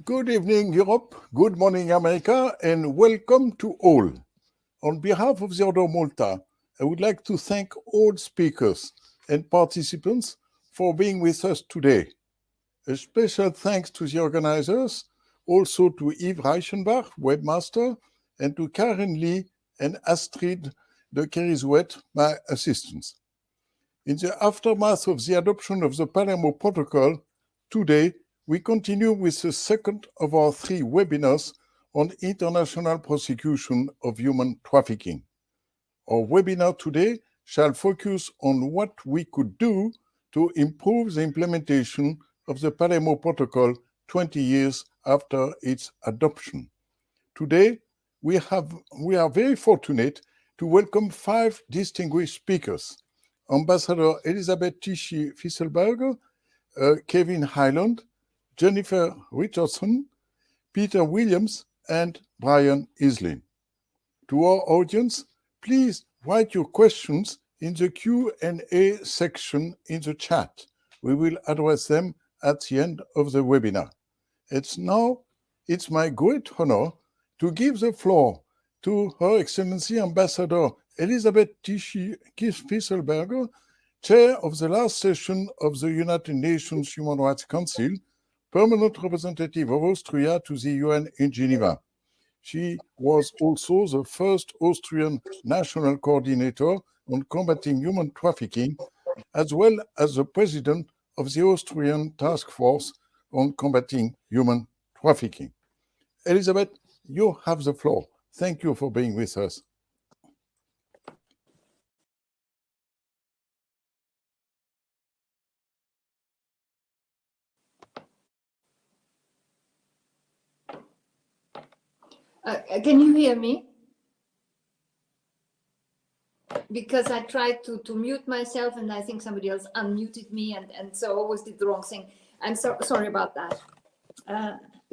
Good evening, Europe. Good morning, America, and welcome to all. On behalf of the Order of Malta, I would like to thank all speakers and participants for being with us today. A special thanks to the organizers, also to Yves Reichenbach, webmaster, and to Karen Lee and Astrid de Kerizouet, my assistants. In the aftermath of the adoption of the Palermo Protocol, today we continue with the second of our 3 webinars on international prosecution of human trafficking. Our webinar today shall focus on what we could do to improve the implementation of the Palermo Protocol 20 years after its adoption. Today, we are very fortunate to welcome 5 distinguished speakers: Ambassador Elisabeth Tichy-Fisselberger, Kevin Highland, Jennifer Richardson, Peter Williams, and Brian Islin. To our audience, please write your questions in the Q&A section in the chat. We will address them at the end of the webinar. It's my great honor to give the floor to Her Excellency Ambassador Elisabeth Tichy-Fisselberger, Chair of the last session of the United Nations Human Rights Council, Permanent Representative of Austria to the UN in Geneva. She was also the first Austrian national coordinator on combating human trafficking, as well as the president of the Austrian Task Force on combating human trafficking. Elisabeth, you have the floor. Thank you for being with us. Can you hear me? Because I tried to mute myself and I think somebody else unmuted me and so I always did the wrong thing. I'm sorry about that.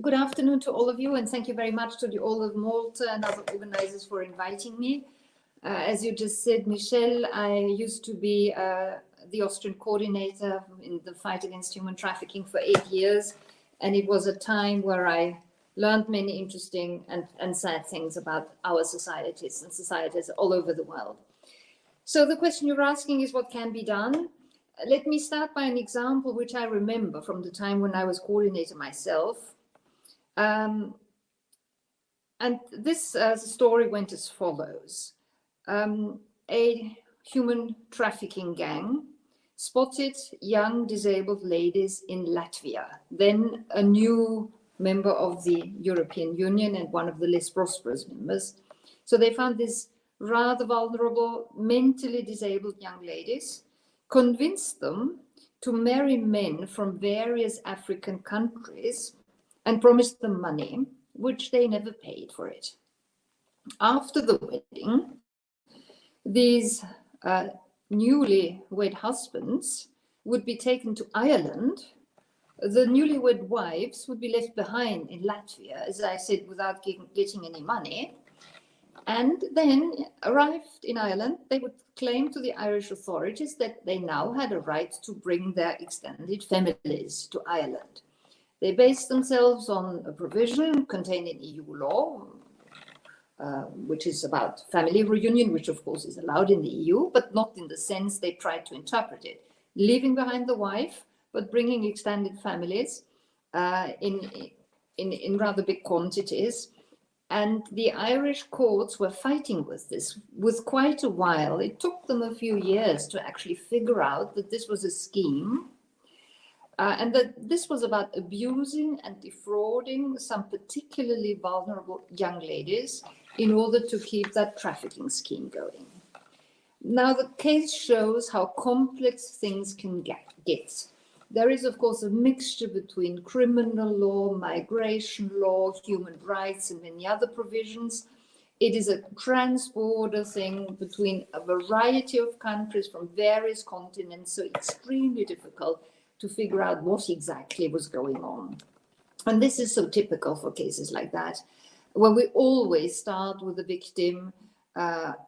Good afternoon to all of you and thank you very much to the Order of Malta and other organizers for inviting me. As you just said, Michelle, I used to be the Austrian coordinator in the fight against human trafficking for 8 years, and it was a time where I learned many interesting and sad things about our societies and societies all over the world. So the question you're asking is what can be done? Let me start by an example which I remember from the time when I was coordinator myself. And this story went as follows. A human trafficking gang spotted young disabled ladies in Latvia, then a new member of the European Union and one of the less prosperous members. So they found these rather vulnerable, mentally disabled young ladies, convinced them to marry men from various African countries and promised them money, which they never paid for it. After the wedding, these newly-wed husbands would be taken to Ireland. The newlywed wives would be left behind in Latvia, as I said, without getting any money. And then, arrived in Ireland, they would claim to the Irish authorities that they now had a right to bring their extended families to Ireland. They based themselves on a provision contained in EU law, which is about family reunion, which of course is allowed in the EU, but not in the sense they tried to interpret it. Leaving behind the wife, but bringing extended families in rather big quantities. And the Irish courts were fighting with this with quite a while. It took them a few years to actually figure out that this was a scheme and that this was about abusing and defrauding some particularly vulnerable young ladies in order to keep that trafficking scheme going. Now, the case shows how complex things can get. There is, of course, a mixture between criminal law, migration law, human rights, and many other provisions. It is a trans-border thing between a variety of countries from various continents, so extremely difficult to figure out what exactly was going on. And this is so typical for cases like that, where we always start with the victim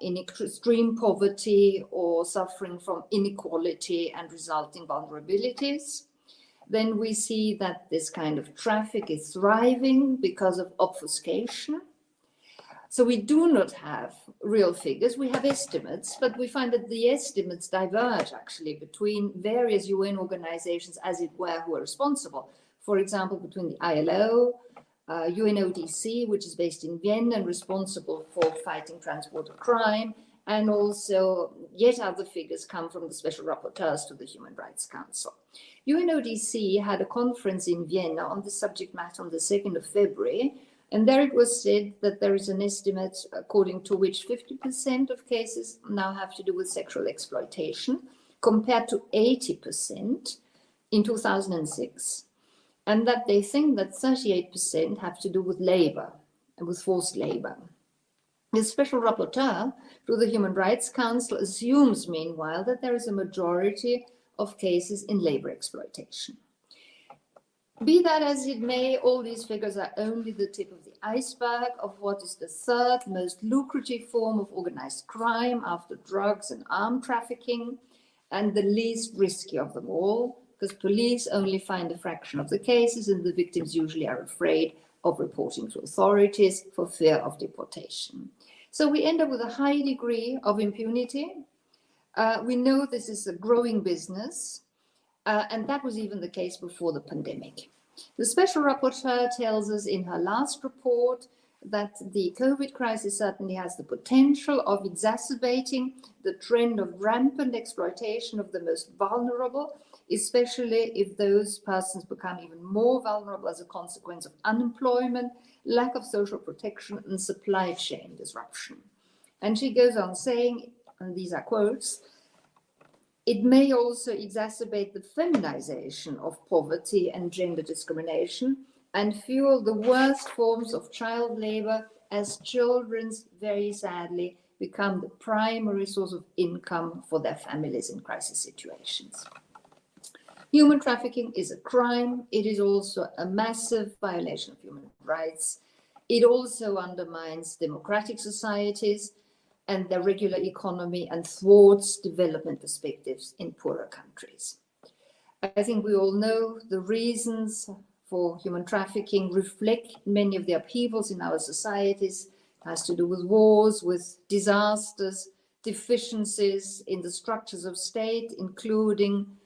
in extreme poverty or suffering from inequality and resulting vulnerabilities. then we see that this kind of traffic is thriving because of obfuscation. So we do not have real figures, we have estimates, but we find that the estimates diverge actually between various UN organizations, as it were, who are responsible. For example, between the ILO, UNODC, which is based in Vienna and responsible for fighting transport crime, and also yet other figures come from the special rapporteurs to the Human Rights Council. UNODC had a conference in Vienna on the subject matter on the 2nd of February, and there it was said that there is an estimate according to which 50% of cases now have to do with sexual exploitation, compared to 80% in 2006, and that they think that 38% have to do with labor and with forced labor. The special rapporteur to the Human Rights Council assumes, meanwhile, that there is a majority of cases in labor exploitation. Be that as it may, all these figures are only the tip of the iceberg of what is the third most lucrative form of organized crime after drugs and armed trafficking, and the least risky of them all, because police only find a fraction of the cases and the victims usually are afraid of reporting to authorities for fear of deportation. So we end up with a high degree of impunity. We know this is a growing business, and that was even the case before the pandemic. The special rapporteur tells us in her last report that the COVID crisis certainly has the potential of exacerbating the trend of rampant exploitation of the most vulnerable, especially if those persons become even more vulnerable as a consequence of unemployment, lack of social protection, and supply chain disruption. And she goes on saying, and these are quotes, "It may also exacerbate the feminization of poverty and gender discrimination and fuel the worst forms of child labor, as children very sadly become the primary source of income for their families in crisis situations." Human trafficking is a crime. It is also a massive violation of human rights. It also undermines democratic societies and their regular economy and thwarts development perspectives in poorer countries. I think we all know the reasons for human trafficking reflect many of the upheavals in our societies. It has to do with wars, with disasters, deficiencies in the structures of state, including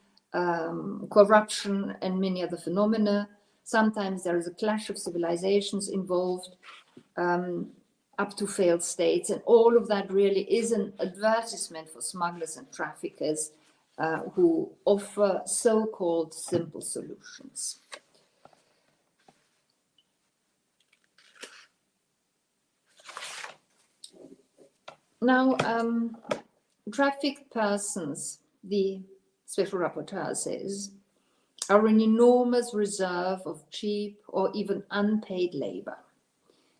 corruption and many other phenomena. Sometimes there is a clash of civilizations involved, up to failed states, and all of that really is an advertisement for smugglers and traffickers who offer so-called simple solutions. Now, trafficked persons, the special rapporteur says, are an enormous reserve of cheap or even unpaid labor.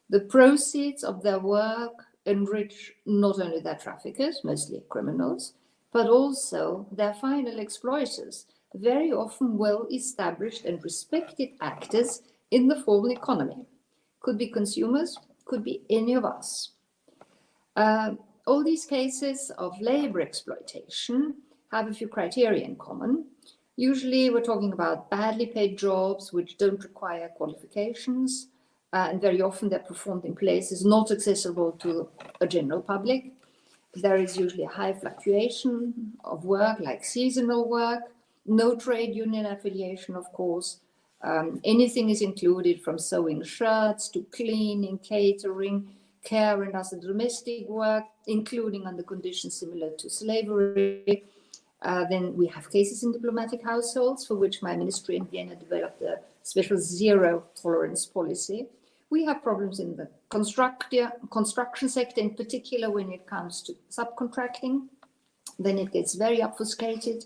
The proceeds of their work enrich not only their traffickers, mostly criminals, but also their final exploiters, very often well-established and respected actors in the formal economy. Could be consumers, could be any of us. All these cases of labor exploitation have a few criteria in common. Usually we're talking about badly paid jobs which don't require qualifications, and very often they're performed in places not accessible to a general public. There is usually a high fluctuation of work, like seasonal work, no trade union affiliation, of course. Anything is included, from sewing shirts to cleaning, catering, care and other domestic work, including under conditions similar to slavery. Then we have cases in diplomatic households for which my ministry in Vienna developed a special zero tolerance policy. We have problems in the construction sector, in particular when it comes to subcontracting. Then it gets very obfuscated.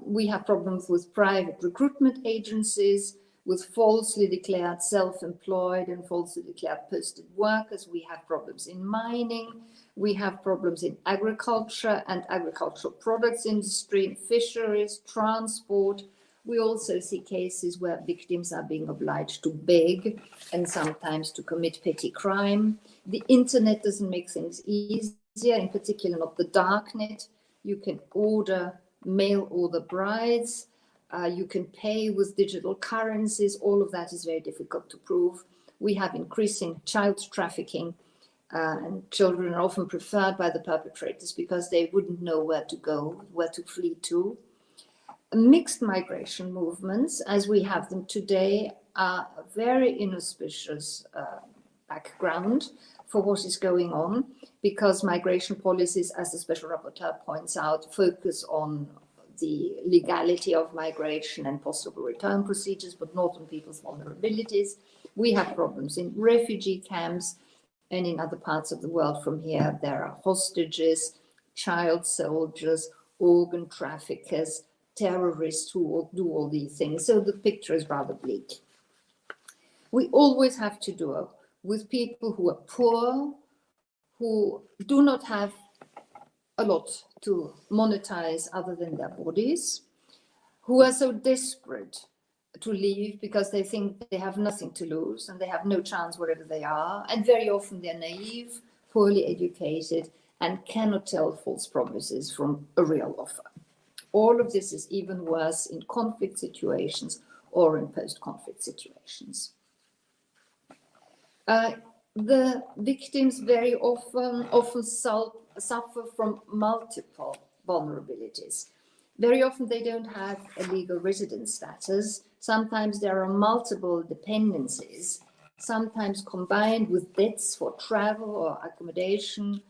We have problems with private recruitment agencies, with falsely declared self-employed and falsely declared posted workers. We have problems in mining. We have problems in agriculture and agricultural products industry, fisheries, transport. We also see cases where victims are being obliged to beg and sometimes to commit petty crime. The internet doesn't make things easier, in particular not the darknet. You can mail order brides. You can pay with digital currencies. All of that is very difficult to prove. We have increasing child trafficking, and children are often preferred by the perpetrators because they wouldn't know where to go, where to flee to. Mixed migration movements, as we have them today, are a very inauspicious background for what is going on, because migration policies, as the Special Rapporteur points out, focus on the legality of migration and possible return procedures, but not on people's vulnerabilities. We have problems in refugee camps, and in other parts of the world from here, there are hostages, child soldiers, organ traffickers, terrorists who will do all these things. So the picture is rather bleak. We always have to do with people who are poor, who do not have a lot to monetize other than their bodies, who are so desperate to leave because they think they have nothing to lose and they have no chance wherever they are. And very often they're naive, poorly educated, and cannot tell false promises from a real offer. All of this is even worse in conflict situations or in post-conflict situations. The victims very often suffer from multiple vulnerabilities. Very often they don't have a legal residence status. Sometimes there are multiple dependencies, sometimes combined with debts for travel or accommodation,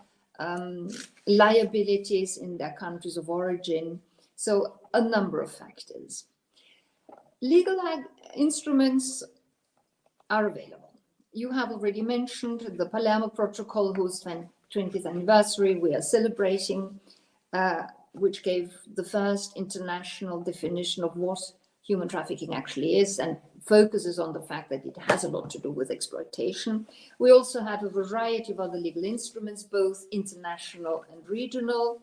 liabilities in their countries of origin. So a number of factors. Legal instruments are available. You have already mentioned the Palermo Protocol, whose 20th anniversary we are celebrating, which gave the first international definition of what human trafficking actually is and focuses on the fact that it has a lot to do with exploitation. We also have a variety of other legal instruments, both international and regional.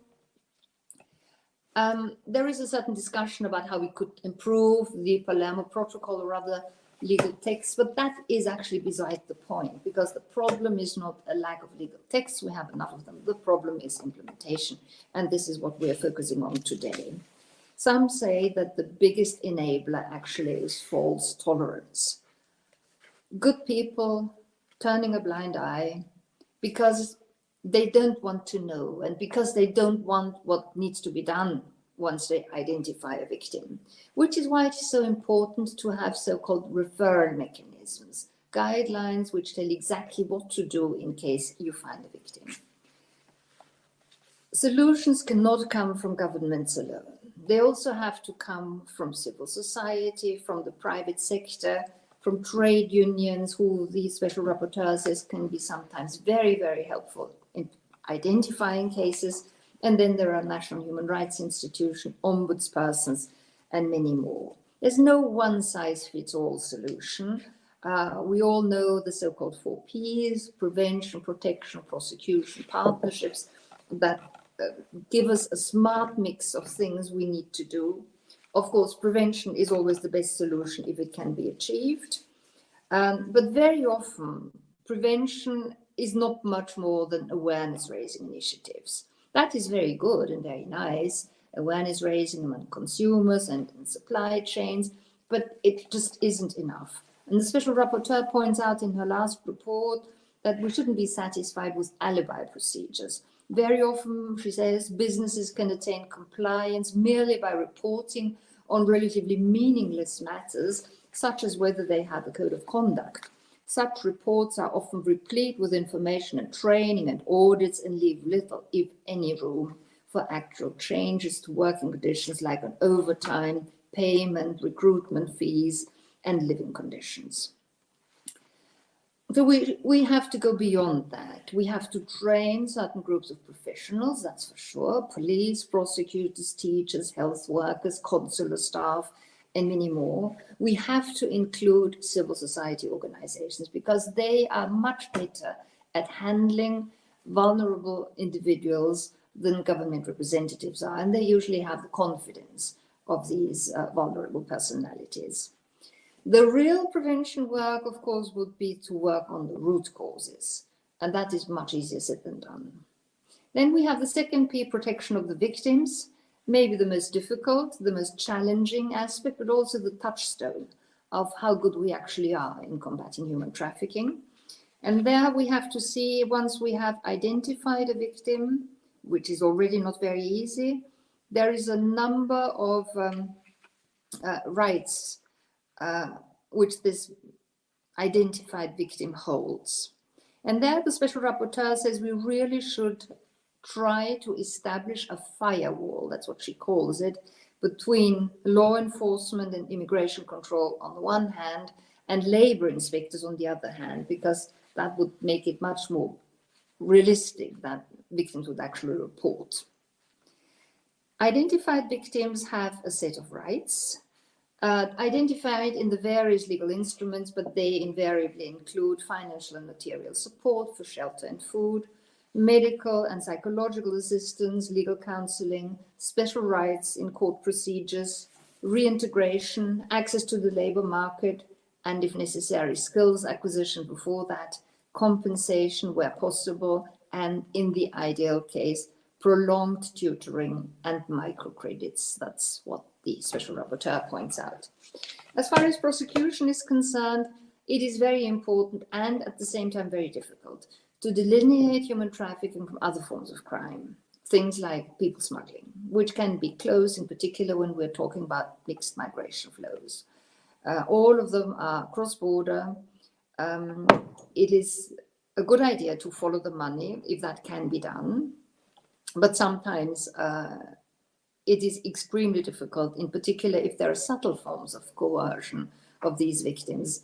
There is a certain discussion about how we could improve the Palermo Protocol or other legal texts, but that is actually beside the point, because the problem is not a lack of legal texts. We have enough of them. The problem is implementation, and this is what we are focusing on today. Some say that the biggest enabler actually is false tolerance. Good people turning a blind eye because they don't want to know and because they don't want what needs to be done once they identify a victim, which is why it is so important to have so-called referral mechanisms, guidelines which tell exactly what to do in case you find a victim. Solutions cannot come from governments alone. They also have to come from civil society, from the private sector, from trade unions, who the Special Rapporteur says can be sometimes very, very helpful in identifying cases. And then there are national human rights institutions, ombudspersons, and many more. There's no one-size-fits-all solution. We all know the so-called 4 Ps, prevention, protection, prosecution, partnerships, that give us a smart mix of things we need to do. Of course, prevention is always the best solution if it can be achieved. But very often, prevention is not much more than awareness-raising initiatives. That is very good and very nice, awareness raising among consumers and in supply chains, but it just isn't enough. And the Special Rapporteur points out in her last report that we shouldn't be satisfied with alibi procedures. Very often, she says, businesses can attain compliance merely by reporting on relatively meaningless matters, such as whether they have a code of conduct. Such reports are often replete with information and training and audits and leave little, if any, room for actual changes to working conditions like on overtime, payment, recruitment fees, and living conditions. So we have to go beyond that. We have to train certain groups of professionals, that's for sure, police, prosecutors, teachers, health workers, consular staff, and many more. We have to include civil society organizations because they are much better at handling vulnerable individuals than government representatives are, and they usually have the confidence of these vulnerable personalities. The real prevention work, of course, would be to work on the root causes, and that is much easier said than done. Then we have the second P, protection of the victims. maybe the most difficult, the most challenging aspect, but also the touchstone of how good we actually are in combating human trafficking. And there we have to see, once we have identified a victim, which is already not very easy, there is a number of rights which this identified victim holds. And there the Special Rapporteur says we really should try to establish a firewall, that's what she calls it, between law enforcement and immigration control on the one hand and labor inspectors on the other hand, because that would make it much more realistic that victims would actually report. Identified victims have a set of rights, identified in the various legal instruments, but they invariably include financial and material support for shelter and food, medical and psychological assistance, legal counseling, special rights in court procedures, reintegration, access to the labor market, and if necessary, skills acquisition before that, compensation where possible, and in the ideal case, prolonged tutoring and microcredits. That's what the Special Rapporteur points out. As far as prosecution is concerned, it is very important and at the same time very difficult to delineate human trafficking from other forms of crime. Things like people smuggling, which can be close in particular when we're talking about mixed migration flows. All of them are cross-border. It is a good idea to follow the money if that can be done, but sometimes it is extremely difficult, in particular if there are subtle forms of coercion of these victims.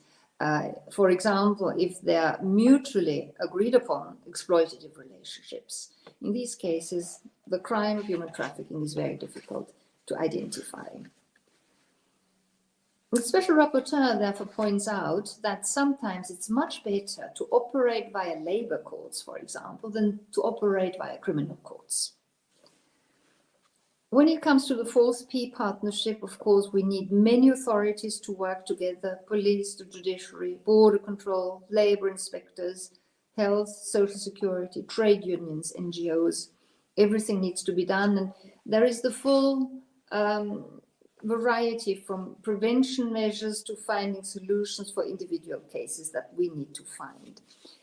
For example, if they are mutually agreed upon exploitative relationships. In these cases, the crime of human trafficking is very difficult to identify. The Special Rapporteur therefore points out that sometimes it's much better to operate via labor courts, for example, than to operate via criminal courts. When it comes to the fourth P partnership, of course, we need many authorities to work together: police, the judiciary, border control, labor inspectors, health, social security, trade unions, NGOs. Everything needs to be done. And there is the full variety from prevention measures to finding solutions for individual cases that we need to find.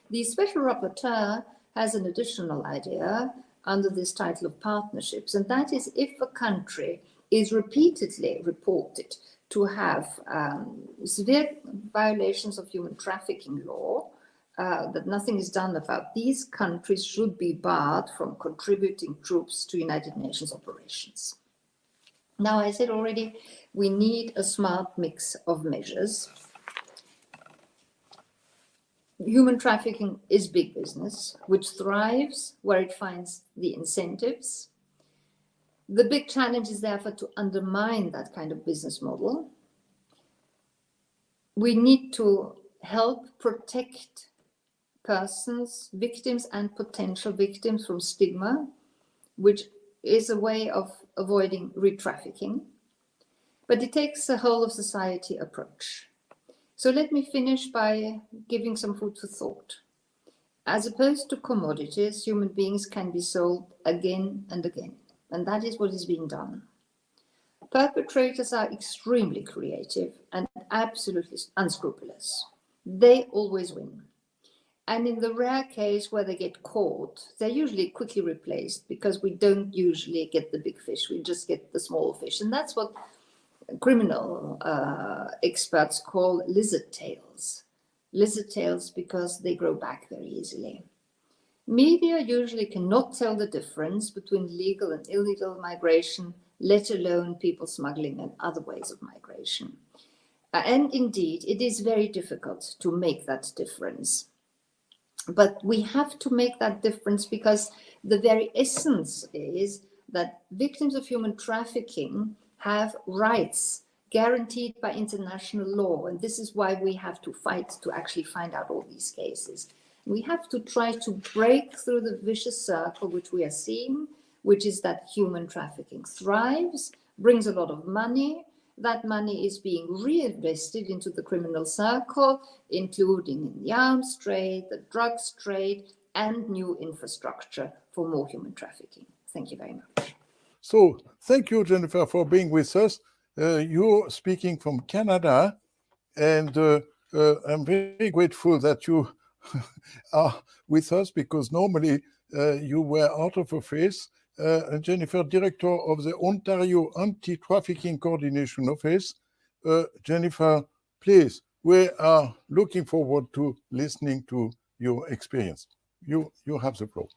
The Special Rapporteur has an additional idea under this title of partnerships, and that is if a country is repeatedly reported to have severe violations of human trafficking law, that nothing is done about, these countries should be barred from contributing troops to United Nations operations. Now, I said already, we need a smart mix of measures. Human trafficking is big business, which thrives where it finds the incentives. The big challenge is therefore to undermine that kind of business model. We need to help protect persons, victims and potential victims from stigma, which is a way of avoiding re-trafficking. But it takes a whole of society approach. So let me finish by giving some food for thought. As opposed to commodities, human beings can be sold again and again, and that is what is being done. Perpetrators are extremely creative and absolutely unscrupulous. They always win. And in the rare case where they get caught, they're usually quickly replaced because we don't usually get the big fish, we just get the small fish. And that's what criminal experts call lizard tails. Lizard tails because they grow back very easily. Media usually cannot tell the difference between legal and illegal migration, let alone people smuggling and other ways of migration. And indeed, it is very difficult to make that difference. But we have to make that difference because the very essence is that victims of human trafficking have rights guaranteed by international law. And this is why we have to fight to actually find out all these cases. We have to try to break through the vicious circle which we are seeing, which is that human trafficking thrives, brings a lot of money. That money is being reinvested into the criminal circle, including in the arms trade, the drugs trade, and new infrastructure for more human trafficking. Thank you very much. So thank you, Jennifer, for being with us. You're speaking from Canada, and I'm very grateful that you are with us, because normally you were out of office. Jennifer, Director of the Ontario Anti-Trafficking Coordination Office. Jennifer, please, we are looking forward to listening to your experience. You have the floor.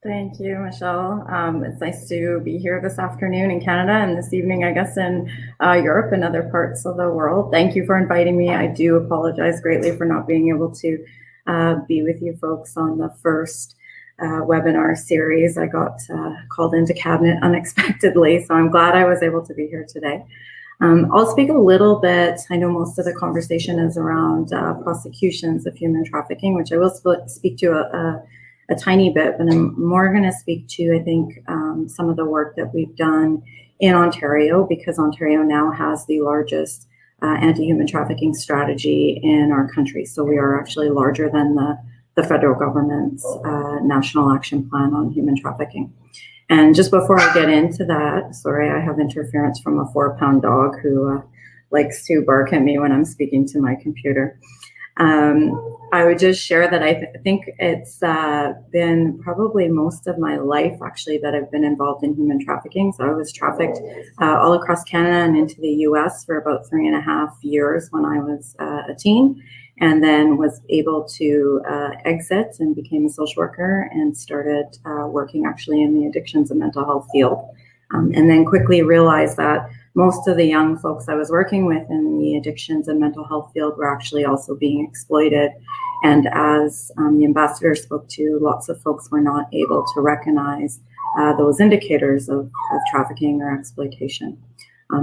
Thank you, Michelle. It's nice to be here this afternoon in Canada and this evening, I guess, in Europe and other parts of the world. Thank you for inviting me. I do apologize greatly for not being able to be with you folks on the first webinar series. I got called into cabinet unexpectedly, so I'm glad I was able to be here today. I'll speak a little bit. I know most of the conversation is around prosecutions of human trafficking, which I will speak to a tiny bit, but I'm more going to speak to, I think, some of the work that we've done in Ontario, because Ontario now has the largest anti-human trafficking strategy in our country. So we are actually larger than the federal government's National Action Plan on Human Trafficking. And just before I get into that, sorry, I have interference from a 4-pound dog who likes to bark at me when I'm speaking to my computer. I would just share that I think it's been probably most of my life, actually, that I've been involved in human trafficking. So I was trafficked all across Canada and into the US for about 3.5 years when I was a teen, and then was able to exit and became a social worker and started working actually in the addictions and mental health field. And then quickly realized that most of the young folks I was working with in the addictions and mental health field were actually also being exploited. And as the ambassador spoke to, lots of folks were not able to recognize those indicators of trafficking or exploitation.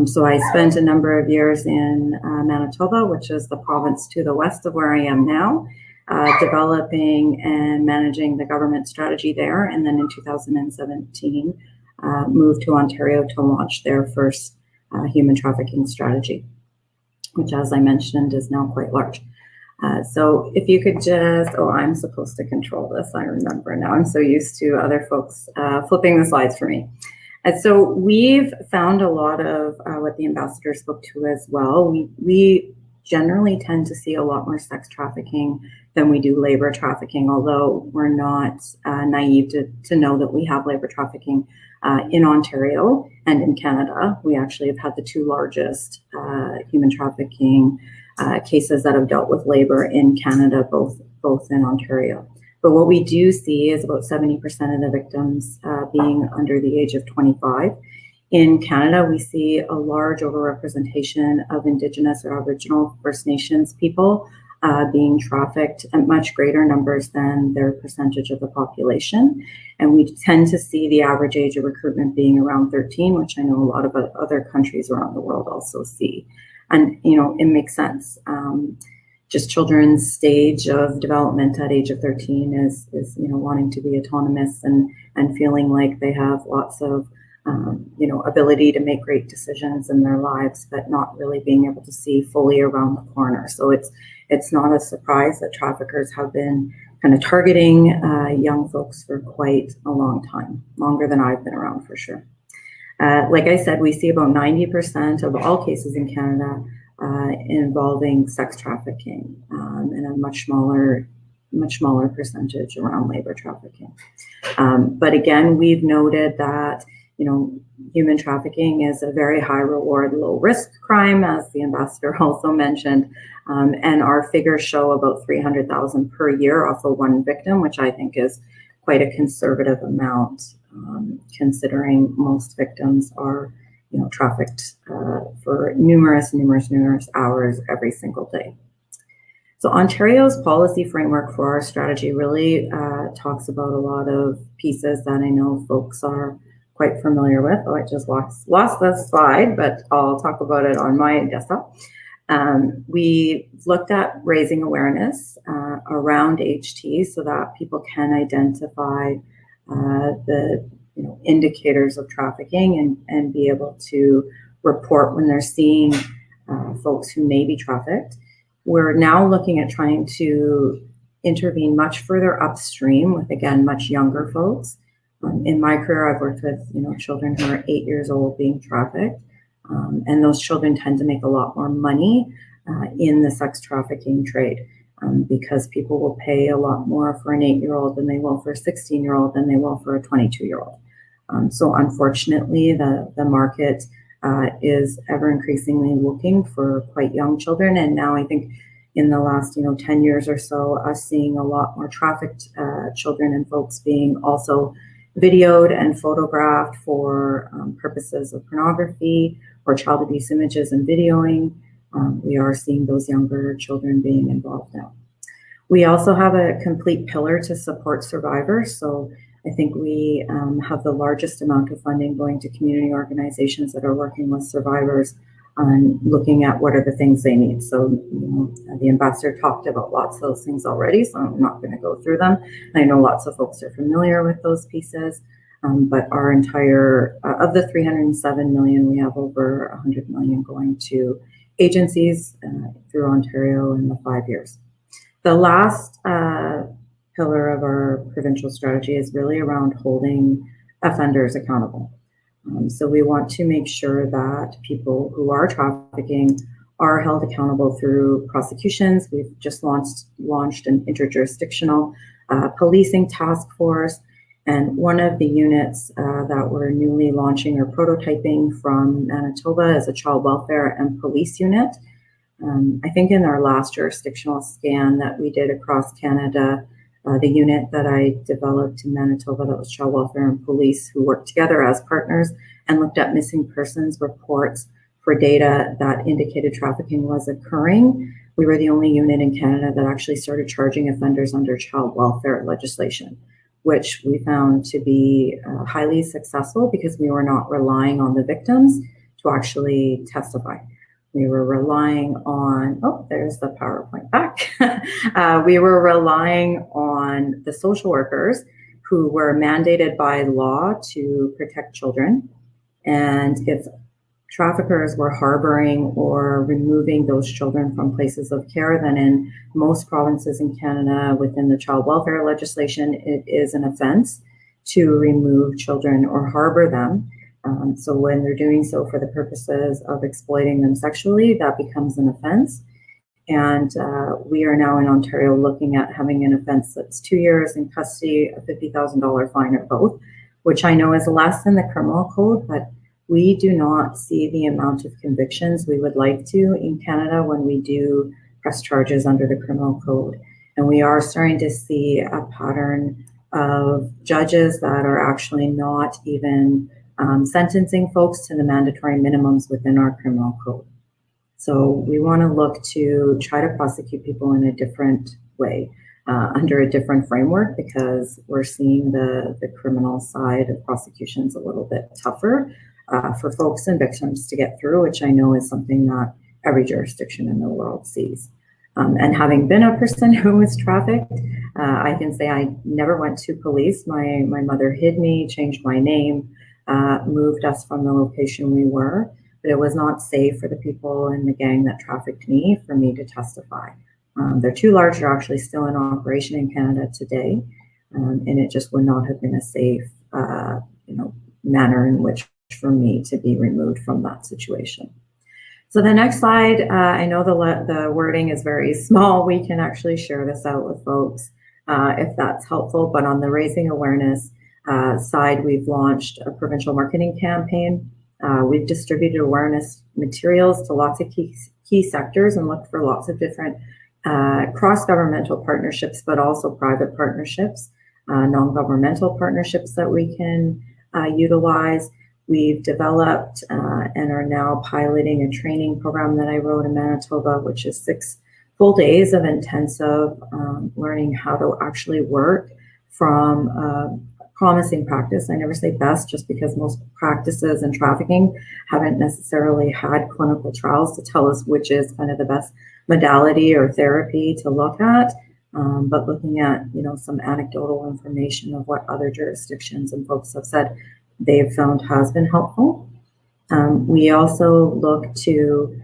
So I spent a number of years in Manitoba, which is the province to the west of where I am now, developing and managing the government strategy there. And then in 2017, moved to Ontario to launch their first human trafficking strategy, which, as I mentioned, is now quite large. So if you could just, I'm supposed to control this, I remember now. I'm so used to other folks flipping the slides for me. And so we've found a lot of what the ambassador spoke to as well. We generally tend to see a lot more sex trafficking than we do labor trafficking, although we're not naive to know that we have labor trafficking in Ontario and in Canada. We actually have had the 2 largest human trafficking cases that have dealt with labor in Canada, both in Ontario. But what we do see is about 70% of the victims being under the age of 25. In Canada, we see a large overrepresentation of Indigenous or Aboriginal First Nations people being trafficked at much greater numbers than their percentage of the population. And we tend to see the average age of recruitment being around 13, which I know a lot of other countries around the world also see. And, it makes sense. Just children's stage of development at age of 13 is wanting to be autonomous and feeling like they have lots of ability to make great decisions in their lives, but not really being able to see fully around the corner. So it's not a surprise that traffickers have been kind of targeting young folks for quite a long time, longer than I've been around for sure. Like I said, we see about 90% of all cases in Canada involving sex trafficking, and a much smaller percentage around labor trafficking. But again, we've noted that human trafficking is a very high reward, low risk crime, as the ambassador also mentioned. And our figures show about 300,000 per year off of one victim, which I think is quite a conservative amount, considering most victims are trafficked for numerous hours every single day. So Ontario's policy framework for our strategy really talks about a lot of pieces that I know folks are quite familiar with. I just lost this slide, but I'll talk about it on my desktop. We looked at raising awareness around HT so that people can identify the indicators of trafficking and be able to report when they're seeing folks who may be trafficked. We're now looking at trying to intervene much further upstream with, again, much younger folks. In my career, I've worked with children who are 8 years old being trafficked, and those children tend to make a lot more money in the sex trafficking trade because people will pay a lot more for an 8-year-old than they will for a 16-year-old than they will for a 22-year-old. So unfortunately, the market is ever increasingly looking for quite young children, and now I think in the last 10 years or so, us seeing a lot more trafficked children and folks being also videoed and photographed for purposes of pornography or child abuse images and videoing. We are seeing those younger children being involved now. We also have a complete pillar to support survivors. So I think we have the largest amount of funding going to community organizations that are working with survivors on looking at what are the things they need. So the ambassador talked about lots of those things already, so I'm not going to go through them. I know lots of folks are familiar with those pieces, but our entire, of the 307 million, we have over 100 million going to agencies through Ontario in the 5 years. The last pillar of our provincial strategy is really around holding offenders accountable. So we want to make sure that people who are trafficking are held accountable through prosecutions. We've just launched an interjurisdictional policing task force. And one of the units that we're newly launching or prototyping from Manitoba is a child welfare and police unit. I think in our last jurisdictional scan that we did across Canada, the unit that I developed in Manitoba, that was child welfare and police, who worked together as partners and looked at missing persons reports for data that indicated trafficking was occurring. We were the only unit in Canada that actually started charging offenders under child welfare legislation, which we found to be highly successful because we were not relying on the victims to actually testify. We were relying on, oh, there's the PowerPoint back. We were relying on the social workers who were mandated by law to protect children. And if traffickers were harboring or removing those children from places of care, then in most provinces in Canada within the child welfare legislation, it is an offense to remove children or harbor them. So when they're doing so for the purposes of exploiting them sexually, that becomes an offense. And we are now in Ontario looking at having an offense that's 2 years in custody, a $50,000 fine or both, which I know is less than the criminal code, but we do not see the amount of convictions we would like to in Canada when we do press charges under the criminal code. And we are starting to see a pattern of judges that are actually not even sentencing folks to the mandatory minimums within our criminal code. So we want to look to try to prosecute people in a different way, under a different framework, because we're seeing the criminal side of prosecutions a little bit tougher for folks and victims to get through, which I know is something that every jurisdiction in the world sees. And having been a person who was trafficked, I can say I never went to police. My mother hid me, changed my name, moved us from the location we were, but it was not safe for the people in the gang that trafficked me for me to testify. They're too large. They're actually still in operation in Canada today, and it just would not have been a safe, manner in which for me to be removed from that situation. So the next slide, I know the wording is very small. We can actually share this out with folks if that's helpful. But on the raising awareness side, we've launched a provincial marketing campaign. We've distributed awareness materials to lots of key sectors and looked for lots of different cross-governmental partnerships, but also private partnerships, non-governmental partnerships that we can utilize. We've developed and are now piloting a training program that I wrote in Manitoba, which is 6 full days of intensive learning how to actually work from promising practice. I never say best, just because most practices in trafficking haven't necessarily had clinical trials to tell us which is kind of the best modality or therapy to look at. But looking at, some anecdotal information of what other jurisdictions and folks have said they've found has been helpful. We also look to,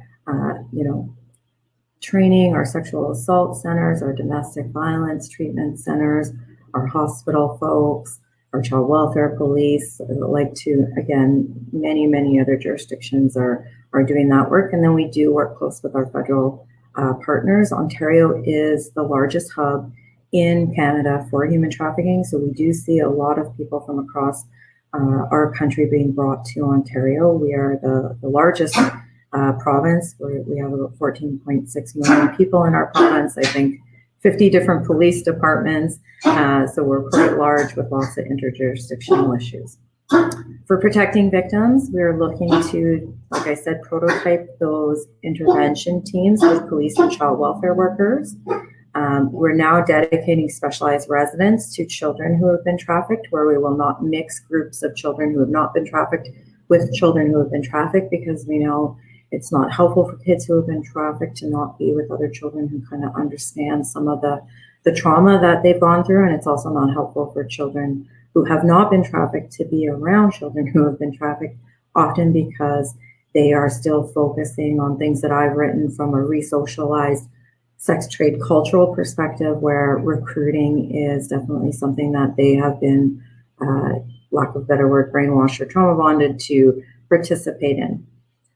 training our sexual assault centers, our domestic violence treatment centers, our hospital folks, our child welfare police, like to, again, many other jurisdictions are doing that work. And then we do work close with our federal partners. Ontario is the largest hub in Canada for human trafficking. So we do see a lot of people from across our country being brought to Ontario. We are the largest province. We have about 14.6 million people in our province. I think 50 different police departments. So we're quite large with lots of interjurisdictional issues. For protecting victims, we're looking to, like I said, prototype those intervention teams with police and child welfare workers. We're now dedicating specialized residents to children who have been trafficked, where we will not mix groups of children who have not been trafficked with children who have been trafficked, because we know it's not helpful for kids who have been trafficked to not be with other children who kind of understand some of the trauma that they've gone through. And it's also not helpful for children who have not been trafficked to be around children who have been trafficked, often because they are still focusing on things that I've written from a re-socialized sex trade cultural perspective, where recruiting is definitely something that they have been, lack of a better word, brainwashed or trauma bonded to participate in.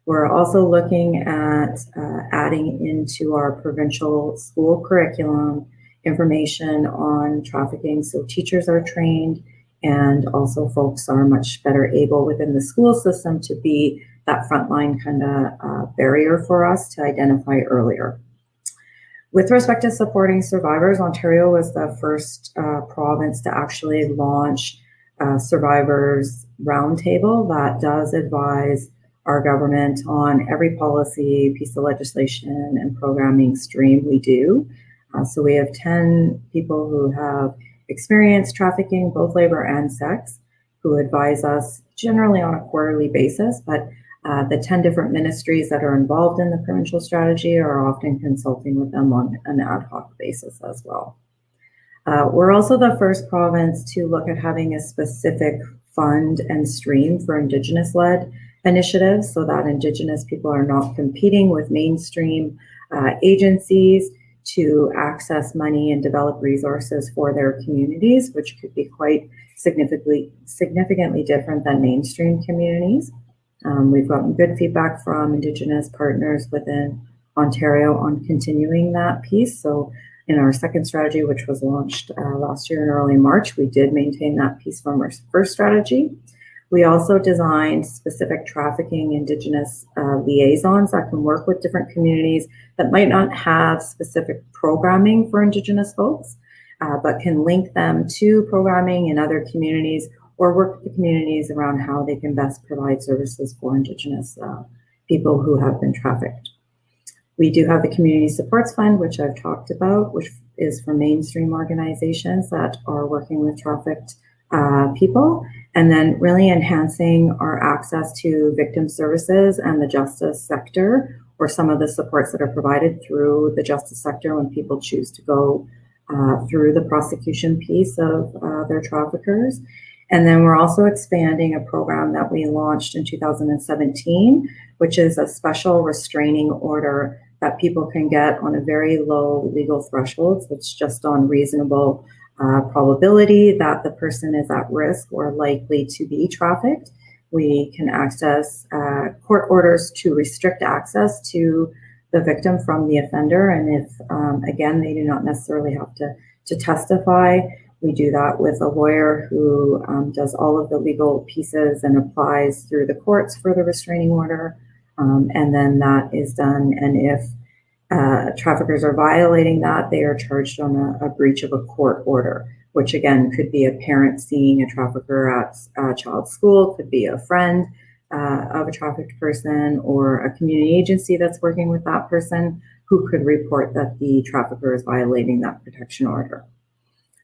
We're also looking at adding into our provincial school curriculum information on trafficking. So teachers are trained, and also folks are much better able within the school system to be that frontline kind of barrier for us to identify earlier. With respect to supporting survivors, Ontario was the first province to actually launch Survivors Roundtable that does advise our government on every policy, piece of legislation, and programming stream we do. So we have 10 people who have experienced trafficking, both labor and sex, who advise us generally on a quarterly basis, but the 10 different ministries that are involved in the provincial strategy are often consulting with them on an ad hoc basis as well. We're also the first province to look at having a specific fund and stream for Indigenous-led initiatives, so that Indigenous people are not competing with mainstream agencies to access money and develop resources for their communities, which could be quite significantly different than mainstream communities. We've gotten good feedback from Indigenous partners within Ontario on continuing that piece. So in our second strategy, which was launched last year in early March, we did maintain that piece from our first strategy. We also designed specific trafficking Indigenous liaisons that can work with different communities that might not have specific programming for Indigenous folks, but can link them to programming in other communities, or work with the communities around how they can best provide services for Indigenous people who have been trafficked. We do have the Community Supports Fund, which I've talked about, which is for mainstream organizations that are working with trafficked people, and then really enhancing our access to victim services and the justice sector, or some of the supports that are provided through the justice sector when people choose to go through the prosecution piece of their traffickers. And then we're also expanding a program that we launched in 2017, which is a special restraining order that people can get on a very low legal threshold. So it's just on reasonable probability that the person is at risk or likely to be trafficked. We can access court orders to restrict access to the victim from the offender. And if, again, they do not necessarily have to testify, we do that with a lawyer who does all of the legal pieces and applies through the courts for the restraining order. And then that is done. And if traffickers are violating that, they are charged on a breach of a court order, which again could be a parent seeing a trafficker at a child's school, could be a friend of a trafficked person, or a community agency that's working with that person who could report that the trafficker is violating that protection order.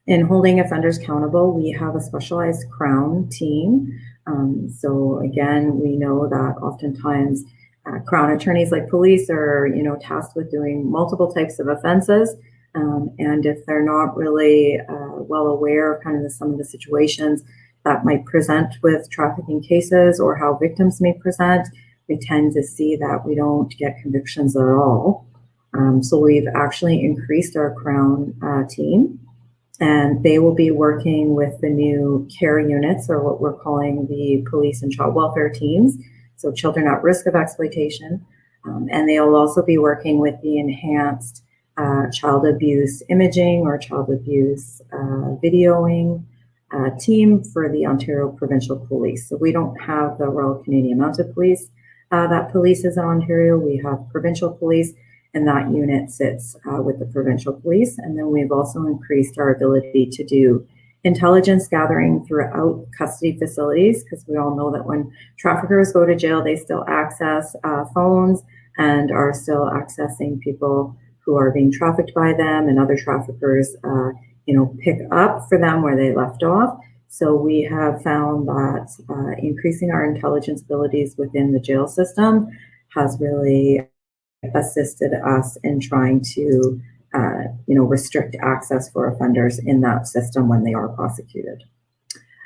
In holding offenders accountable, we have a specialized Crown team. So again, we know that oftentimes Crown attorneys like police are, tasked with doing multiple types of offenses. And if they're not really well aware of kind of some of the situations that might present with trafficking cases, or how victims may present, we tend to see that we don't get convictions at all. So we've actually increased our Crown team. And they will be working with the new care units, or what we're calling the police and child welfare teams, so children at risk of exploitation. And they will also be working with the enhanced child abuse imaging or child abuse videoing team for the Ontario Provincial Police. So we don't have the Royal Canadian Mounted Police that polices in Ontario. We have provincial police, and that unit sits with the provincial police. And then we've also increased our ability to do intelligence gathering throughout custody facilities, because we all know that when traffickers go to jail, they still access phones and are still accessing people who are being trafficked by them, and other traffickers, pick up for them where they left off. So we have found that increasing our intelligence abilities within the jail system has really assisted us in trying to restrict access for offenders in that system when they are prosecuted.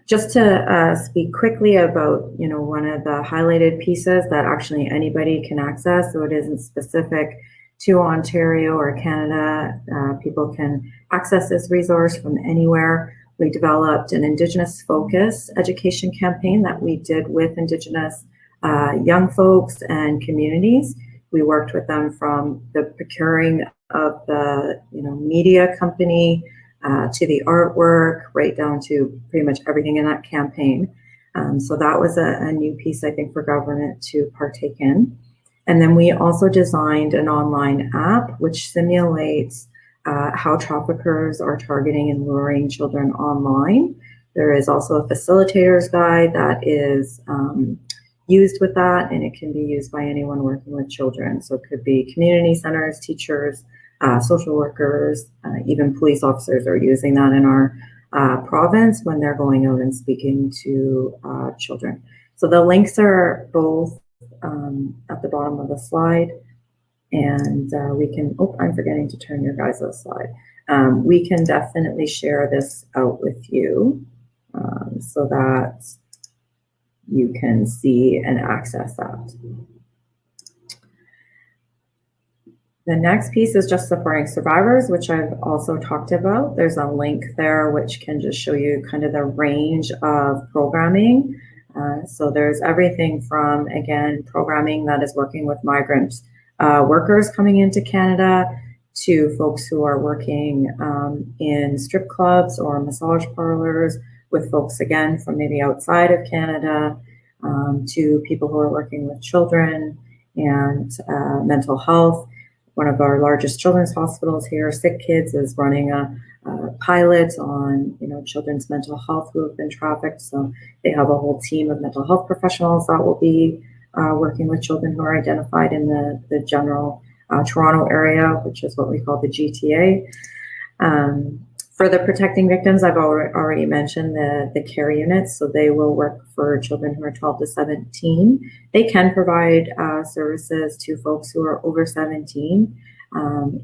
Just to speak quickly about one of the highlighted pieces that actually anybody can access, so it isn't specific to Ontario or Canada. People can access this resource from anywhere. We developed an Indigenous focus education campaign that we did with Indigenous young folks and communities. We worked with them from the procuring of the media company to the artwork, right down to pretty much everything in that campaign. So that was a new piece, I think, for government to partake in. And then we also designed an online app which simulates how traffickers are targeting and luring children online. There is also a facilitator's guide that is used with that, and it can be used by anyone working with children. So it could be community centers, teachers, social workers, even police officers are using that in our province when they're going out and speaking to children. So the links are both at the bottom of the slide, and we can, I'm forgetting to turn your guys' slide. We can definitely share this out with you so that you can see and access that. The next piece is just supporting survivors, which I've also talked about. There's a link there which can just show you kind of the range of programming. So there's everything from, again, programming that is working with migrant workers coming into Canada, to folks who are working in strip clubs or massage parlors with folks, again, from maybe outside of Canada, to people who are working with children and mental health. One of our largest children's hospitals here, Sick Kids, is running a pilot on children's mental health who have been trafficked. So they have a whole team of mental health professionals that will be working with children who are identified in the general Toronto area, which is what we call the GTA. Further protecting victims, I've already mentioned the care units. So they will work for children who are 12 to 17. They can provide services to folks who are over 17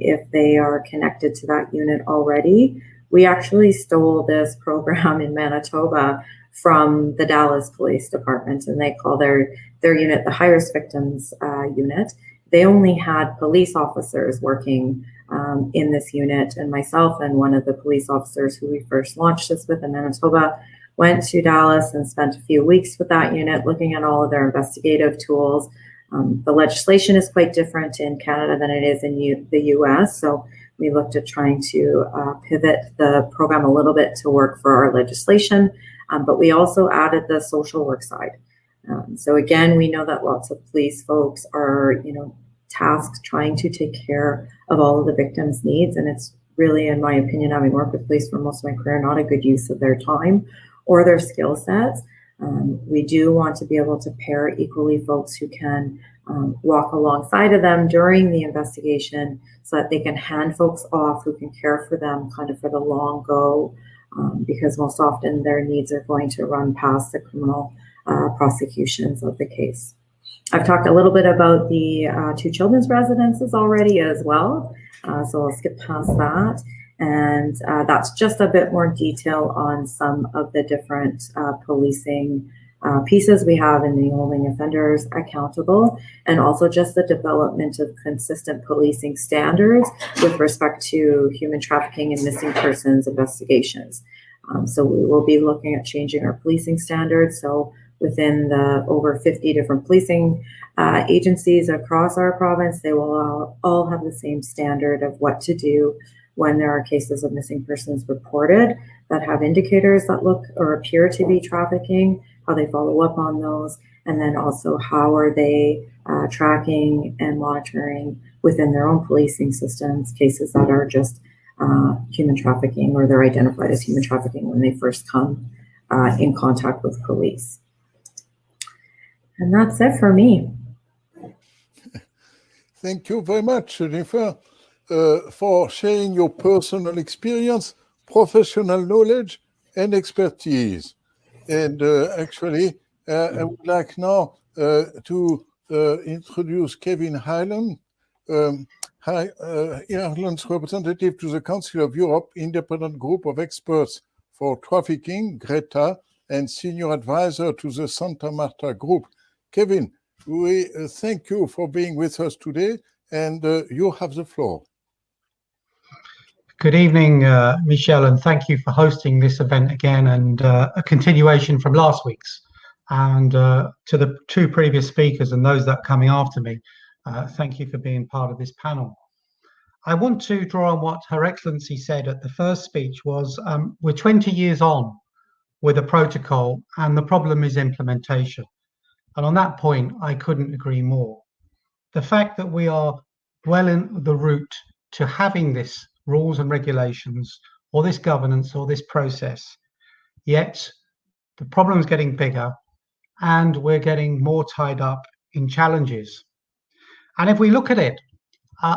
if they are connected to that unit already. We actually stole this program in Manitoba from the Dallas Police Department, and they call their unit the High-Risk Victims Unit. They only had police officers working in this unit, and myself and one of the police officers who we first launched this with in Manitoba went to Dallas and spent a few weeks with that unit looking at all of their investigative tools. The legislation is quite different in Canada than it is in the US, so we looked at trying to pivot the program a little bit to work for our legislation, but we also added the social work side. So again, we know that lots of police folks are, tasked trying to take care of all of the victims' needs, and it's really, in my opinion, having worked with police for most of my career, not a good use of their time or their skill sets. We do want to be able to pair equally folks who can walk alongside of them during the investigation, so that they can hand folks off who can care for them kind of for the long go, because most often their needs are going to run past the criminal prosecutions of the case. I've talked a little bit about the 2 children's residences already as well, so I'll skip past that. And that's just a bit more detail on some of the different policing pieces we have in the holding offenders accountable, and also just the development of consistent policing standards with respect to human trafficking and missing persons investigations. So we will be looking at changing our policing standards. So within the over 50 different policing agencies across our province, they will all have the same standard of what to do when there are cases of missing persons reported that have indicators that look or appear to be trafficking, how they follow up on those, and then also how are they tracking and monitoring within their own policing systems cases that are just human trafficking, or they're identified as human trafficking when they first come in contact with police. And that's it for me. Thank you very much, Jennifer, for sharing your personal experience, professional knowledge, and expertise. And actually, I would like now to introduce Kevin Hyland, Ireland's representative to the Council of Europe Independent Group of Experts for Trafficking, GRETA, and senior advisor to the Santa Marta Group. Kevin, we thank you for being with us today, and you have the floor. Good evening, Michelle, and thank you for hosting this event again, and a continuation from last week's. And to the two previous speakers and those that are coming after me, thank you for being part of this panel. I want to draw on what Her Excellency said at the first speech was, we're 20 years on with a protocol, and the problem is implementation. And on that point, I couldn't agree more. The fact that we are well in the route to having this rules and regulations, or this governance, or this process, yet the problem is getting bigger and we're getting more tied up in challenges. And if we look at it,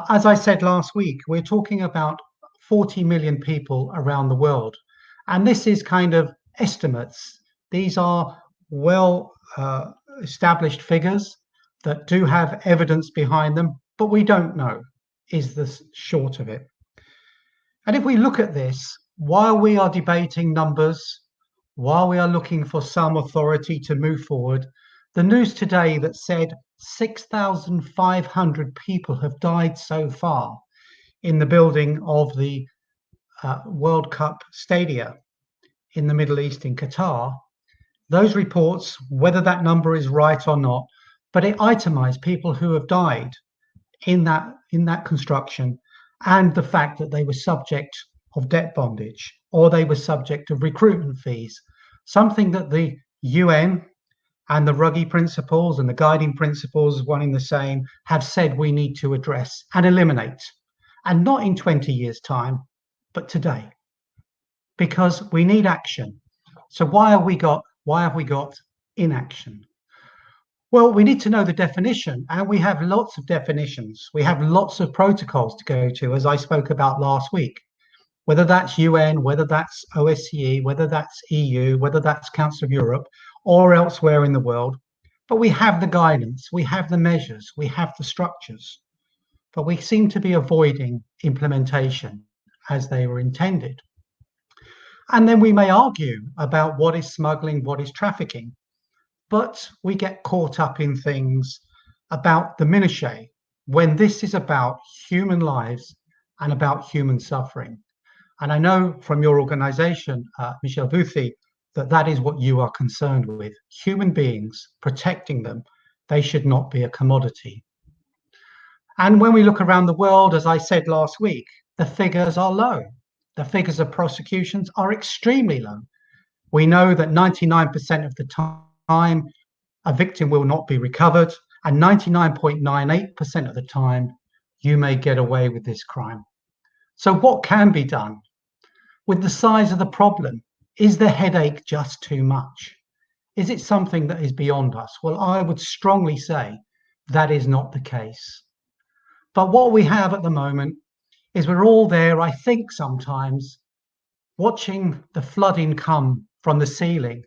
as I said last week, we're talking about 40 million people around the world. And this is kind of estimates. These are well established figures that do have evidence behind them, but we don't know is the short of it. And if we look at this, while we are debating numbers, while we are looking for some authority to move forward, the news today that said 6,500 people have died so far in the building of the World Cup stadia in the Middle East in Qatar, those reports, whether that number is right or not, but it itemized people who have died in that construction, and the fact that they were subject of debt bondage, or they were subject of recruitment fees, something that the UN and the Ruggie principles and the guiding principles, one in the same, have said we need to address and eliminate. And not in 20 years' time, but today, because we need action. So why have we got inaction? Well, we need to know the definition, and we have lots of definitions. We have lots of protocols to go to, as I spoke about last week, whether that's UN, whether that's OSCE, whether that's EU, whether that's Council of Europe, or elsewhere in the world. But we have the guidance, we have the measures, we have the structures, but we seem to be avoiding implementation as they were intended. And then we may argue about what is smuggling, what is trafficking. But we get caught up in things about the minutiae when this is about human lives and about human suffering. And I know from your organization, Michel Bouthie, that is what you are concerned with. Human beings, protecting them, they should not be a commodity. And when we look around the world, as I said last week, the figures are low. The figures of prosecutions are extremely low. We know that 99% of the time, a victim will not be recovered, and 99.98% of the time, you may get away with this crime. So what can be done? With the size of the problem, is the headache just too much? Is it something that is beyond us? Well, I would strongly say that is not the case. But what we have at the moment is we're all there, I think sometimes, watching the flooding come from the ceiling,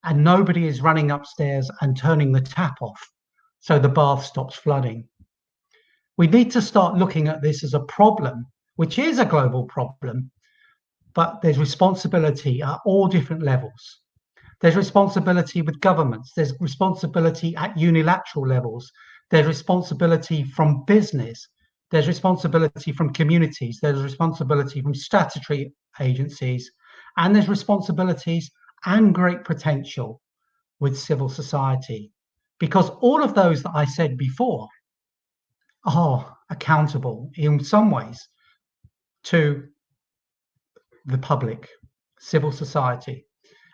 and nobody is running upstairs and turning the tap off so the bath stops flooding. We need to start looking at this as a problem, which is a global problem, but there's responsibility at all different levels. There's responsibility with governments. There's responsibility at unilateral levels. There's responsibility from business. There's responsibility from communities. There's responsibility from statutory agencies. And there's responsibilities and great potential with civil society. Because all of those that I said before are accountable in some ways to the public, civil society.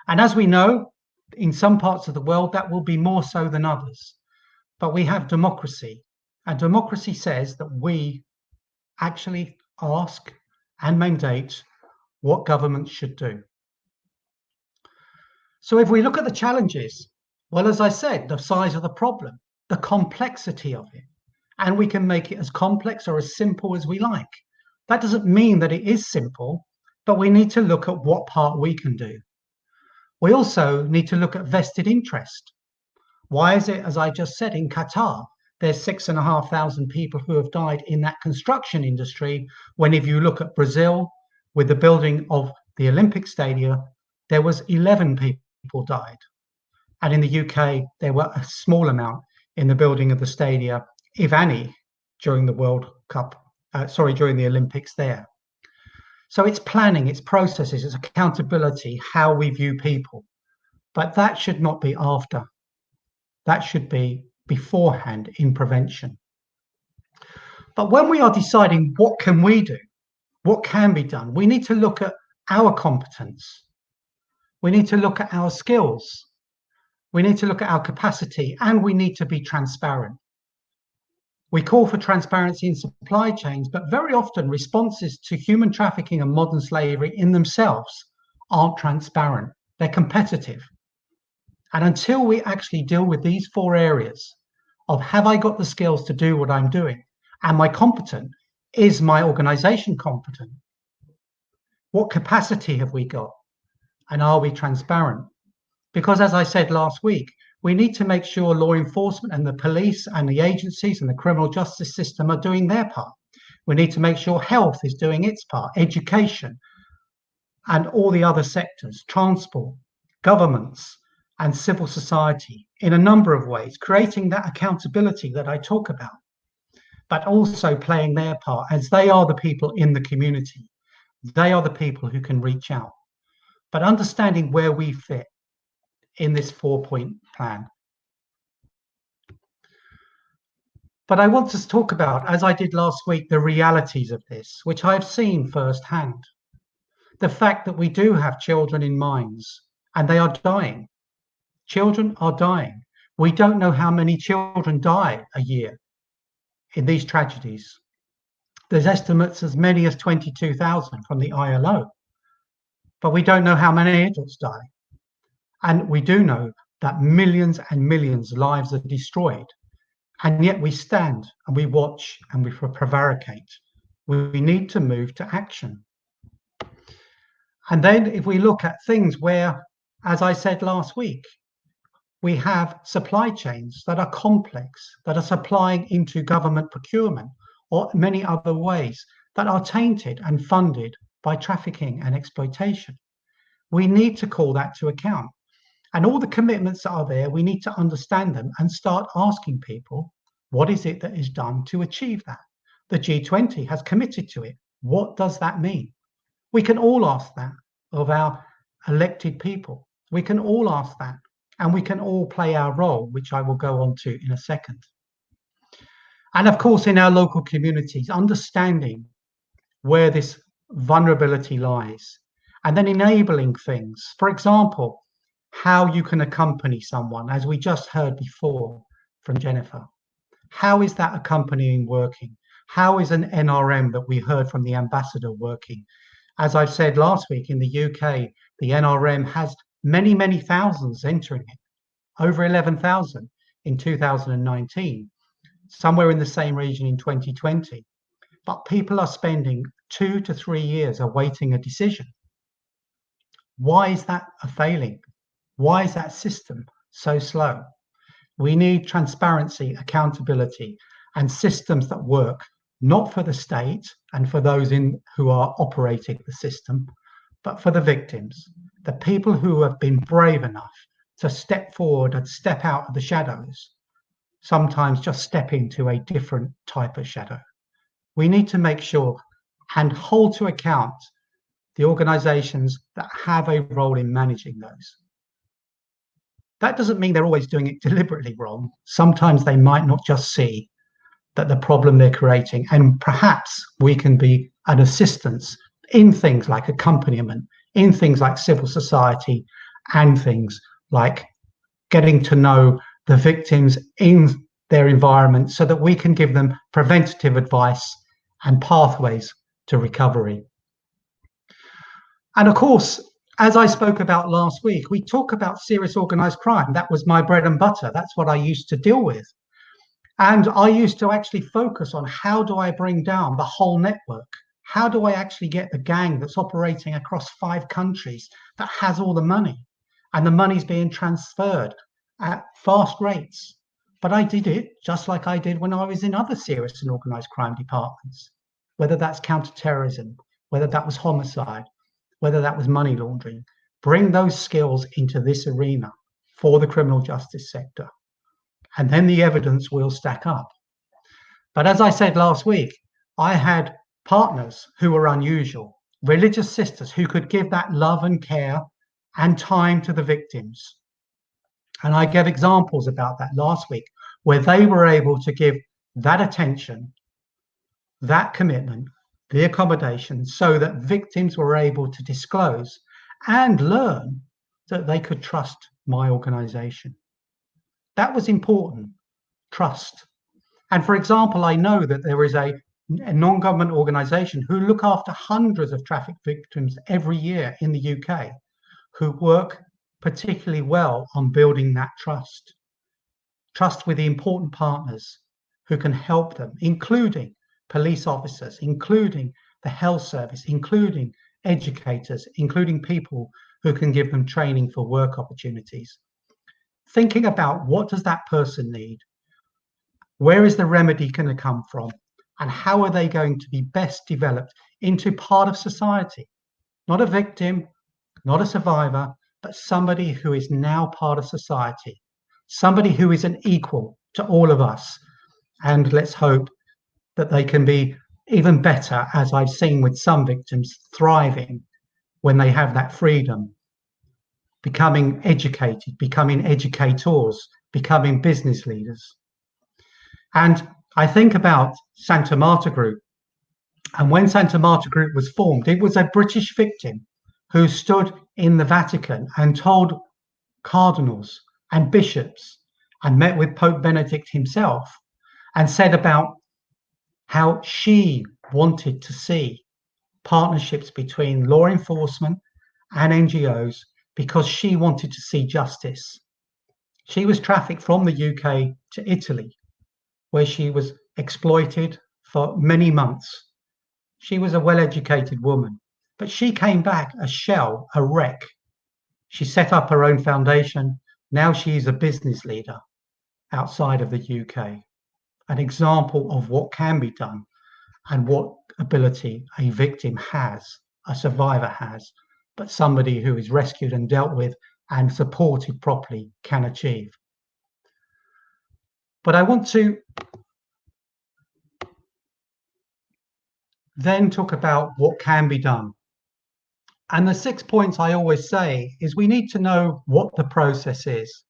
And as we know, in some parts of the world, that will be more so than others. But we have democracy, and democracy says that we actually ask and mandate what governments should do. So if we look at the challenges, well, as I said, the size of the problem, the complexity of it, and we can make it as complex or as simple as we like. That doesn't mean that it is simple, but we need to look at what part we can do. We also need to look at vested interest. Why is it, as I just said, in Qatar, there's 6,500 people who have died in that construction industry, when if you look at Brazil, with the building of the Olympic Stadium, there was 11 people died. And in the UK, there were a small amount in the building of the stadia, if any, during the World Cup, during the Olympics there. So it's planning, it's processes, it's accountability, how we view people. But that should not be after. That should be beforehand in prevention. But when we are deciding what can we do, what can be done, we need to look at our competence. We need to look at our skills. We need to look at our capacity, and we need to be transparent. We call for transparency in supply chains, but very often responses to human trafficking and modern slavery in themselves aren't transparent. They're competitive. And until we actually deal with these 4 areas of, have I got the skills to do what I'm doing? Am I competent? Is my organization competent? What capacity have we got? And are we transparent? Because as I said last week, we need to make sure law enforcement and the police and the agencies and the criminal justice system are doing their part. We need to make sure health is doing its part, education, and all the other sectors, transport, governments, and civil society, in a number of ways, creating that accountability that I talk about, but also playing their part, as they are the people in the community. They are the people who can reach out. But understanding where we fit in this 4-point plan. But I want to talk about, as I did last week, the realities of this, which I've seen firsthand. The fact that we do have children in mines, and they are dying. Children are dying. We don't know how many children die a year in these tragedies. There's estimates as many as 22,000 from the ILO, but we don't know how many adults die. And we do know that millions and millions of lives are destroyed. And yet we stand and we watch and we prevaricate. We need to move to action. And then if we look at things where, as I said last week, we have supply chains that are complex, that are supplying into government procurement or many other ways that are tainted and funded by trafficking and exploitation. We need to call that to account. And all the commitments that are there, we need to understand them and start asking people, what is it that is done to achieve that? The G20 has committed to it. What does that mean? We can all ask that of our elected people. We can all ask that, and we can all play our role, which I will go on to in a second. And of course, in our local communities, understanding where this vulnerability lies, and then enabling things. For example, how you can accompany someone, as we just heard before from Jennifer. How is that accompanying working? How is an NRM that we heard from the ambassador working? As I've said last week, in the UK, the NRM has many, many thousands entering it, over 11,000 in 2019, somewhere in the same region in 2020. But people are spending 2 to 3 years awaiting a decision. Why is that a failing? Why is that system so slow? We need transparency, accountability, and systems that work, not for the state and for those who are operating the system, but for the victims. the people who have been brave enough to step forward and step out of the shadows, sometimes just step into a different type of shadow. We need to make sure and hold to account the organizations that have a role in managing those. That doesn't mean they're always doing it deliberately wrong. Sometimes they might not just see that the problem they're creating, and perhaps we can be an assistance in things like accompaniment, in things like civil society, and things like getting to know the victims in their environment so that we can give them preventative advice and pathways to recovery. And of course, as I spoke about last week, we talk about serious organized crime. That was my bread and butter. That's what I used to deal with. And I used to actually focus on how do I bring down the whole network? How do I actually get the gang that's operating across 5 countries that has all the money, and the money's being transferred at fast rates? But I did it just like I did when I was in other serious and organized crime departments, whether that's counterterrorism, whether that was homicide, whether that was money laundering. Bring those skills into this arena for the criminal justice sector, and then the evidence will stack up. But as I said last week, I had partners who were unusual, religious sisters who could give that love and care and time to the victims. And I gave examples about that last week, where they were able to give that attention, that commitment, the accommodation, so that victims were able to disclose and learn that they could trust my organization. That was important, trust. And for example, I know that there is a non-government organization who look after hundreds of traffic victims every year in the UK, who work particularly well on building that trust with the important partners who can help them, including police officers, including the health service, including educators, including people who can give them training for work opportunities. Thinking about what does that person need? Where is the remedy going to come from? And how are they going to be best developed into part of society? Not a victim, not a survivor, but somebody who is now part of society, somebody who is an equal to all of us. And let's hope that they can be even better, as I've seen with some victims, thriving when they have that freedom, becoming educated, becoming educators, becoming business leaders. And I think about Santa Marta Group. And when Santa Marta Group was formed, it was a British victim who stood in the Vatican and told cardinals and bishops and met with Pope Benedict himself and said about how she wanted to see partnerships between law enforcement and NGOs because she wanted to see justice. She was trafficked from the UK to Italy, where she was exploited for many months. She was a well-educated woman, but she came back a shell, a wreck. She set up her own foundation. Now she's a business leader outside of the UK. An example of what can be done and what ability a victim has, a survivor has, but somebody who is rescued and dealt with and supported properly can achieve. But I want to then talk about what can be done. And the 6 points I always say is we need to know what the process is.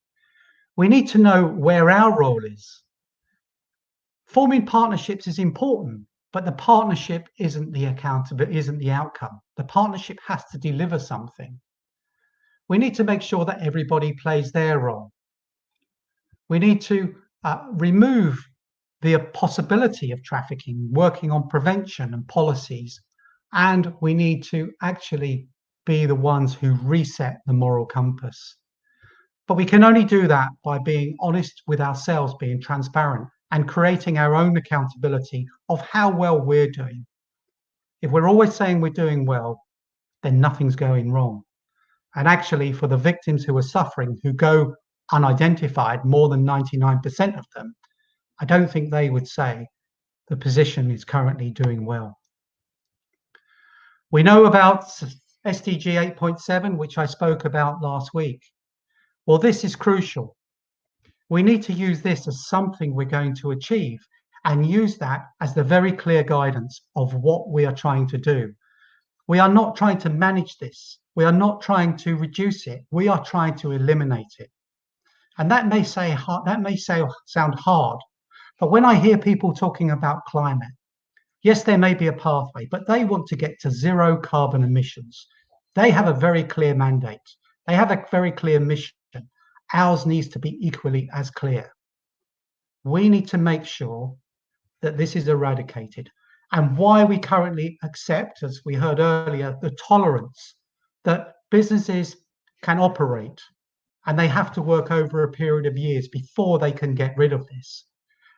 We need to know where our role is. Forming partnerships is important, but the partnership isn't the outcome. The partnership has to deliver something. We need to make sure that everybody plays their role. We need to remove the possibility of trafficking, working on prevention and policies, and we need to actually be the ones who reset the moral compass. But we can only do that by being honest with ourselves, being transparent, and creating our own accountability of how well we're doing. If we're always saying we're doing well, then nothing's going wrong. And actually, for the victims who are suffering, who go unidentified, more than 99% of them, I don't think they would say the position is currently doing well. We know about SDG 8.7, which I spoke about last week. Well, this is crucial. We need to use this as something we're going to achieve and use that as the very clear guidance of what we are trying to do. We are not trying to manage this. We are not trying to reduce it. We are trying to eliminate it. And that may sound hard, but when I hear people talking about climate, yes, there may be a pathway, but they want to get to zero carbon emissions. They have a very clear mandate. They have a very clear mission. Ours needs to be equally as clear. We need to make sure that this is eradicated. And why we currently accept, as we heard earlier, the tolerance that businesses can operate, and they have to work over a period of years before they can get rid of this.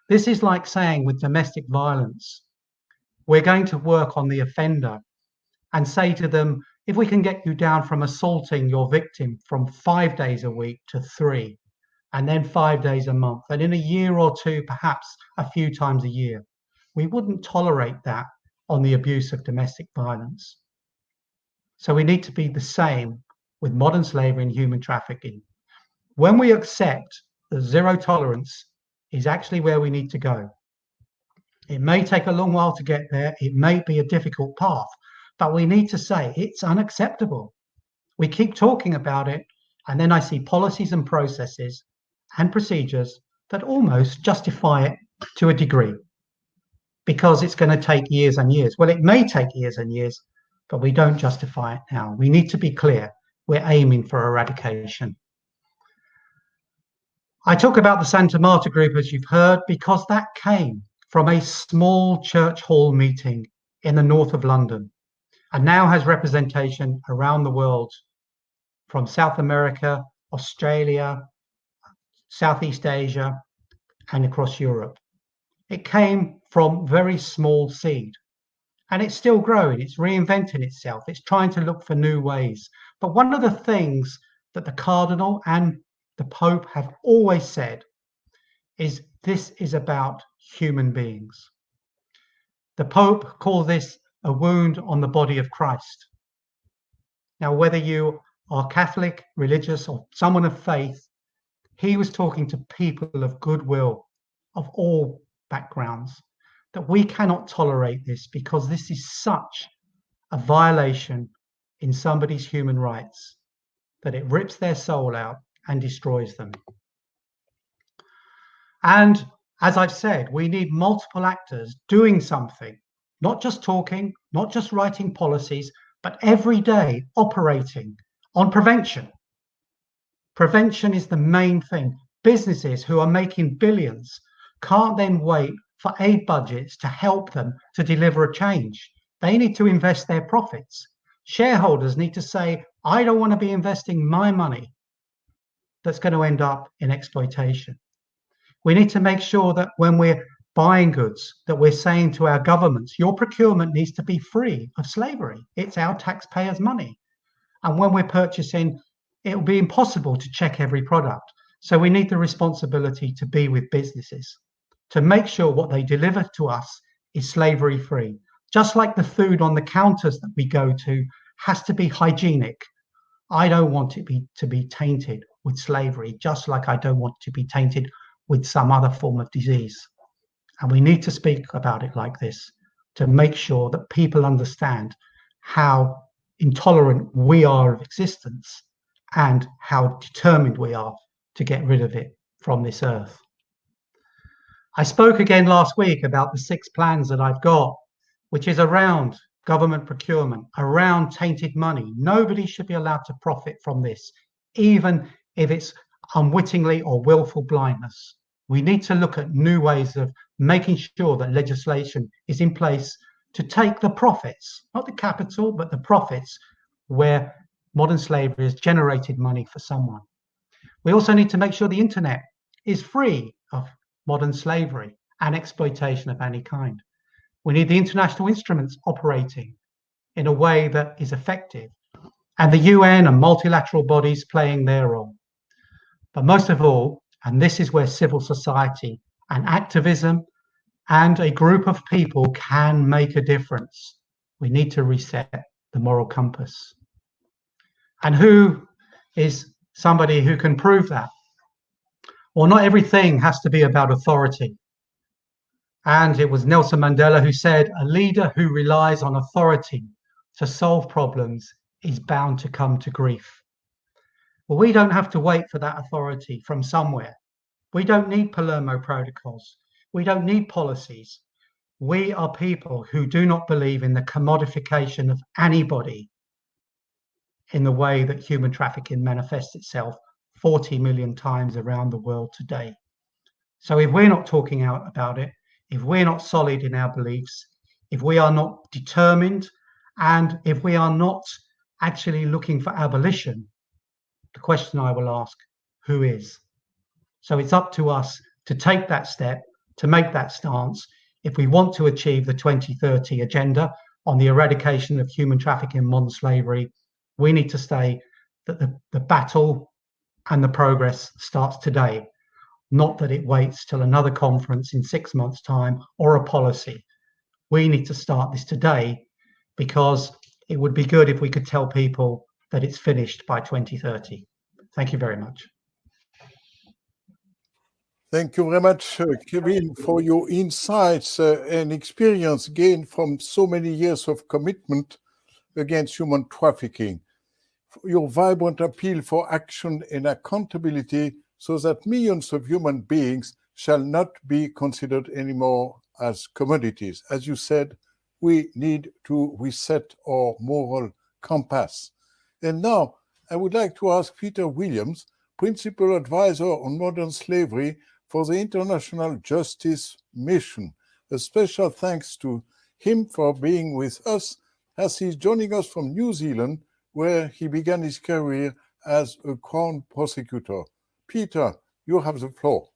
This is like saying with domestic violence, we're going to work on the offender and say to them, if we can get you down from assaulting your victim from 5 days a week to 3, and then 5 days a month, and in a year or two, perhaps a few times a year, we wouldn't tolerate that on the abuse of domestic violence. So we need to be the same with modern slavery and human trafficking. When we accept that zero tolerance is actually where we need to go, it may take a long while to get there. It may be a difficult path, but we need to say it's unacceptable. We keep talking about it, and then I see policies and processes and procedures that almost justify it to a degree because it's going to take years and years. Well, it may take years and years, but we don't justify it now. We need to be clear. We're aiming for eradication. I talk about the Santa Marta group, as you've heard, because that came from a small church hall meeting in the north of London and now has representation around the world, from South America, Australia, Southeast Asia, and across Europe. It came from very small seed, and it's still growing. It's reinventing itself. It's trying to look for new ways. But one of the things that the Cardinal and the Pope have always said is this is about human beings. The Pope called this a wound on the body of Christ. Now, whether you are Catholic, religious, or someone of faith, he was talking to people of goodwill, of all backgrounds, that we cannot tolerate this because this is such a violation in somebody's human rights that it rips their soul out and destroys them. And as I've said, we need multiple actors doing something, not just talking, not just writing policies, but every day operating on prevention. Prevention is the main thing. Businesses who are making billions can't then wait for aid budgets to help them to deliver a change. They need to invest their profits. Shareholders need to say, I don't want to be investing my money that's going to end up in exploitation. We need to make sure that when we're buying goods, that we're saying to our governments, your procurement needs to be free of slavery. It's our taxpayers' money. And when we're purchasing, it will be impossible to check every product. So we need the responsibility to be with businesses, to make sure what they deliver to us is slavery free. Just like the food on the counters that we go to has to be hygienic. I don't want it to be tainted with slavery, just like I don't want it to be tainted with some other form of disease. And we need to speak about it like this to make sure that people understand how intolerant we are of existence and how determined we are to get rid of it from this earth. I spoke again last week about the 6 plans that I've got, which is around government procurement, around tainted money. Nobody should be allowed to profit from this, even if it's unwittingly or willful blindness. We need to look at new ways of making sure that legislation is in place to take the profits, not the capital, but the profits where modern slavery has generated money for someone. We also need to make sure the internet is free of modern slavery and exploitation of any kind. We need the international instruments operating in a way that is effective, and the UN and multilateral bodies playing their role. But most of all, and this is where civil society and activism and a group of people can make a difference, we need to reset the moral compass. And who is somebody who can prove that? Well, not everything has to be about authority. And it was Nelson Mandela who said, a leader who relies on authority to solve problems is bound to come to grief. Well, we don't have to wait for that authority from somewhere. We don't need Palermo protocols. We don't need policies. We are people who do not believe in the commodification of anybody in the way that human trafficking manifests itself 40 million times around the world today. So if we're not talking out about it, if we're not solid in our beliefs, if we are not determined, and if we are not actually looking for abolition, the question I will ask, who is? So it's up to us to take that step, to make that stance. If we want to achieve the 2030 agenda on the eradication of human trafficking and modern slavery, we need to say that the battle and the progress starts today, not that it waits till another conference in 6 months' time or a policy. We need to start this today, because it would be good if we could tell people that it's finished by 2030. Thank you very much. Thank you very much, Kevin, for your insights and experience gained from so many years of commitment against human trafficking. Your vibrant appeal for action and accountability so that millions of human beings shall not be considered anymore as commodities. As you said, we need to reset our moral compass. And now I would like to ask Peter Williams, Principal Advisor on Modern Slavery for the International Justice Mission. A special thanks to him for being with us, as he's joining us from New Zealand, where he began his career as a Crown prosecutor. Peter, you have the floor.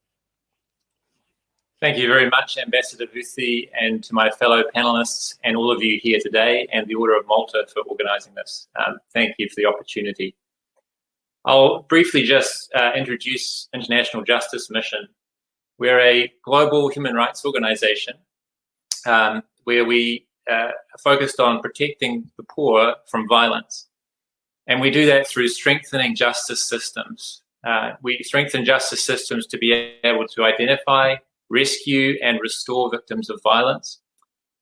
Thank you very much, Ambassador Vuthi, and to my fellow panelists and all of you here today, and the Order of Malta for organising this. Thank you for the opportunity. I'll briefly just introduce International Justice Mission. We're a global human rights organisation where we are focused on protecting the poor from violence. And we do that through strengthening justice systems. We strengthen justice systems to be able to identify, rescue and restore victims of violence,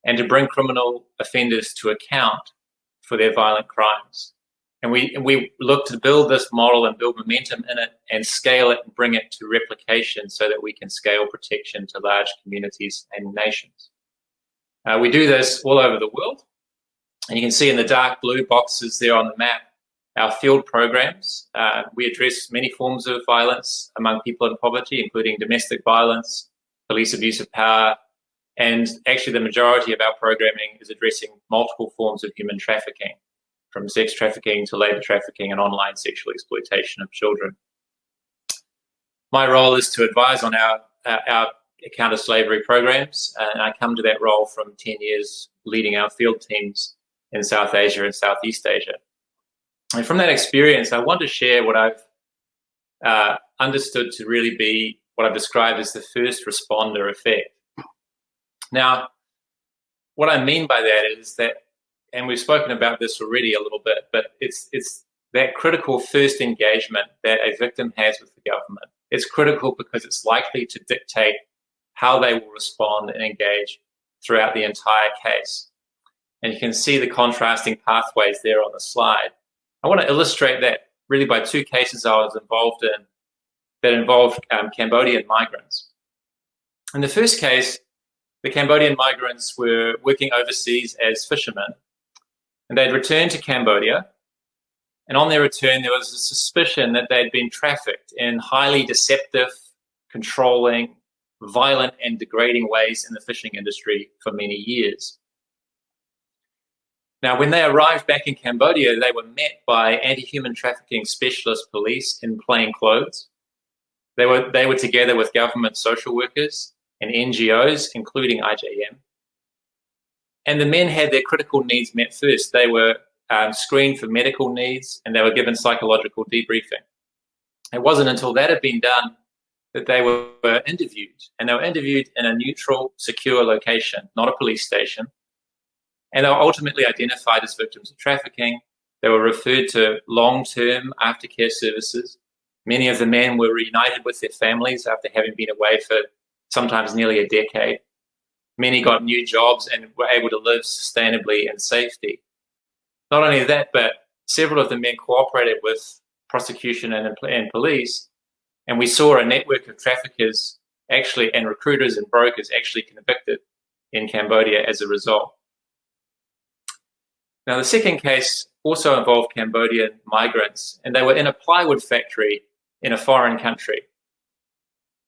and to bring criminal offenders to account for their violent crimes. And we look to build this model and build momentum in it and scale it and bring it to replication so that we can scale protection to large communities and nations. We do this all over the world. And you can see in the dark blue boxes there on the map our field programs. We address many forms of violence among people in poverty, including domestic violence, police abuse of power, and actually the majority of our programming is addressing multiple forms of human trafficking, from sex trafficking to labour trafficking and online sexual exploitation of children. My role is to advise on our counter-slavery programs, and I come to that role from 10 years leading our field teams in South Asia and Southeast Asia. And from that experience, I want to share what I've understood to really be what I've described as the first responder effect. Now, what I mean by that is that, and we've spoken about this already a little bit, but it's that critical first engagement that a victim has with the government. It's critical because it's likely to dictate how they will respond and engage throughout the entire case. And you can see the contrasting pathways there on the slide. I want to illustrate that really by two cases I was involved in that involved Cambodian migrants. In the first case, the Cambodian migrants were working overseas as fishermen, and they'd returned to Cambodia. And on their return, there was a suspicion that they'd been trafficked in highly deceptive, controlling, violent, and degrading ways in the fishing industry for many years. Now, when they arrived back in Cambodia, they were met by anti-human trafficking specialist police in plain clothes. They were together with government social workers and NGOs, including IJM. And the men had their critical needs met first. They were screened for medical needs, and they were given psychological debriefing. It wasn't until that had been done that they were interviewed, and they were interviewed in a neutral, secure location, not a police station. And they were ultimately identified as victims of trafficking, They were referred to long-term aftercare services. Many of the men were reunited with their families after having been away for sometimes nearly a decade. Many got new jobs and were able to live sustainably in safety. Not only that, but several of the men cooperated with prosecution and police, and we saw a network of traffickers actually, and recruiters and brokers actually convicted in Cambodia as a result. Now, the second case also involved Cambodian migrants, and they were in a plywood factory in a foreign country.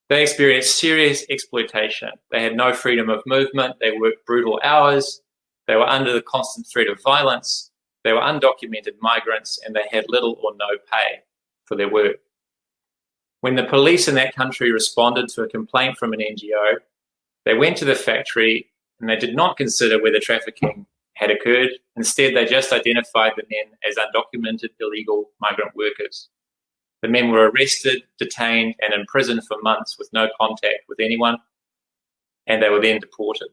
They experienced serious exploitation. They had no freedom of movement. They worked brutal hours. They were under the constant threat of violence. They were undocumented migrants, and they had little or no pay for their work. When the police in that country responded to a complaint from an NGO, they went to the factory and they did not consider whether trafficking had occurred. Instead, they just identified the men as undocumented illegal migrant workers. The men were arrested, detained, and imprisoned for months with no contact with anyone, and they were then deported.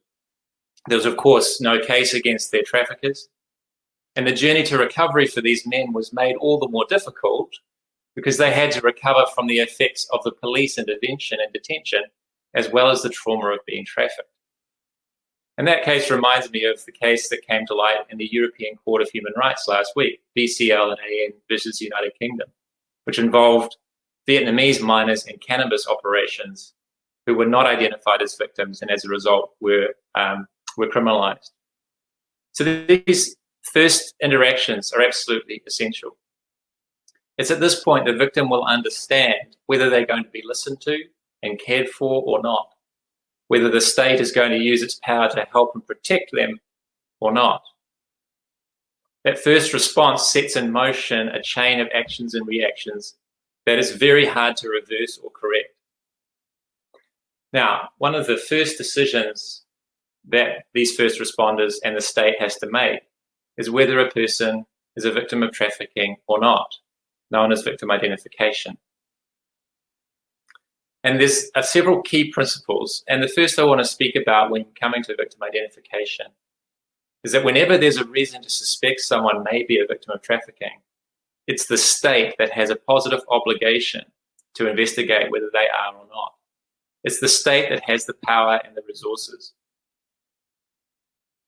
There was, of course, no case against their traffickers, and the journey to recovery for these men was made all the more difficult because they had to recover from the effects of the police intervention and detention, as well as the trauma of being trafficked. And that case reminds me of the case that came to light in the European Court of Human Rights last week, BCL and AN versus United Kingdom, which involved Vietnamese miners in cannabis operations who were not identified as victims and as a result were criminalized. So these first interactions are absolutely essential. It's at this point the victim will understand whether they're going to be listened to and cared for or not, whether the state is going to use its power to help and protect them or not. That first response sets in motion a chain of actions and reactions that is very hard to reverse or correct. Now, one of the first decisions that these first responders and the state has to make is whether a person is a victim of trafficking or not, known as victim identification. And there's several key principles. And the first I want to speak about when coming to victim identification is that whenever there's a reason to suspect someone may be a victim of trafficking, it's the state that has a positive obligation to investigate whether they are or not. It's the state that has the power and the resources.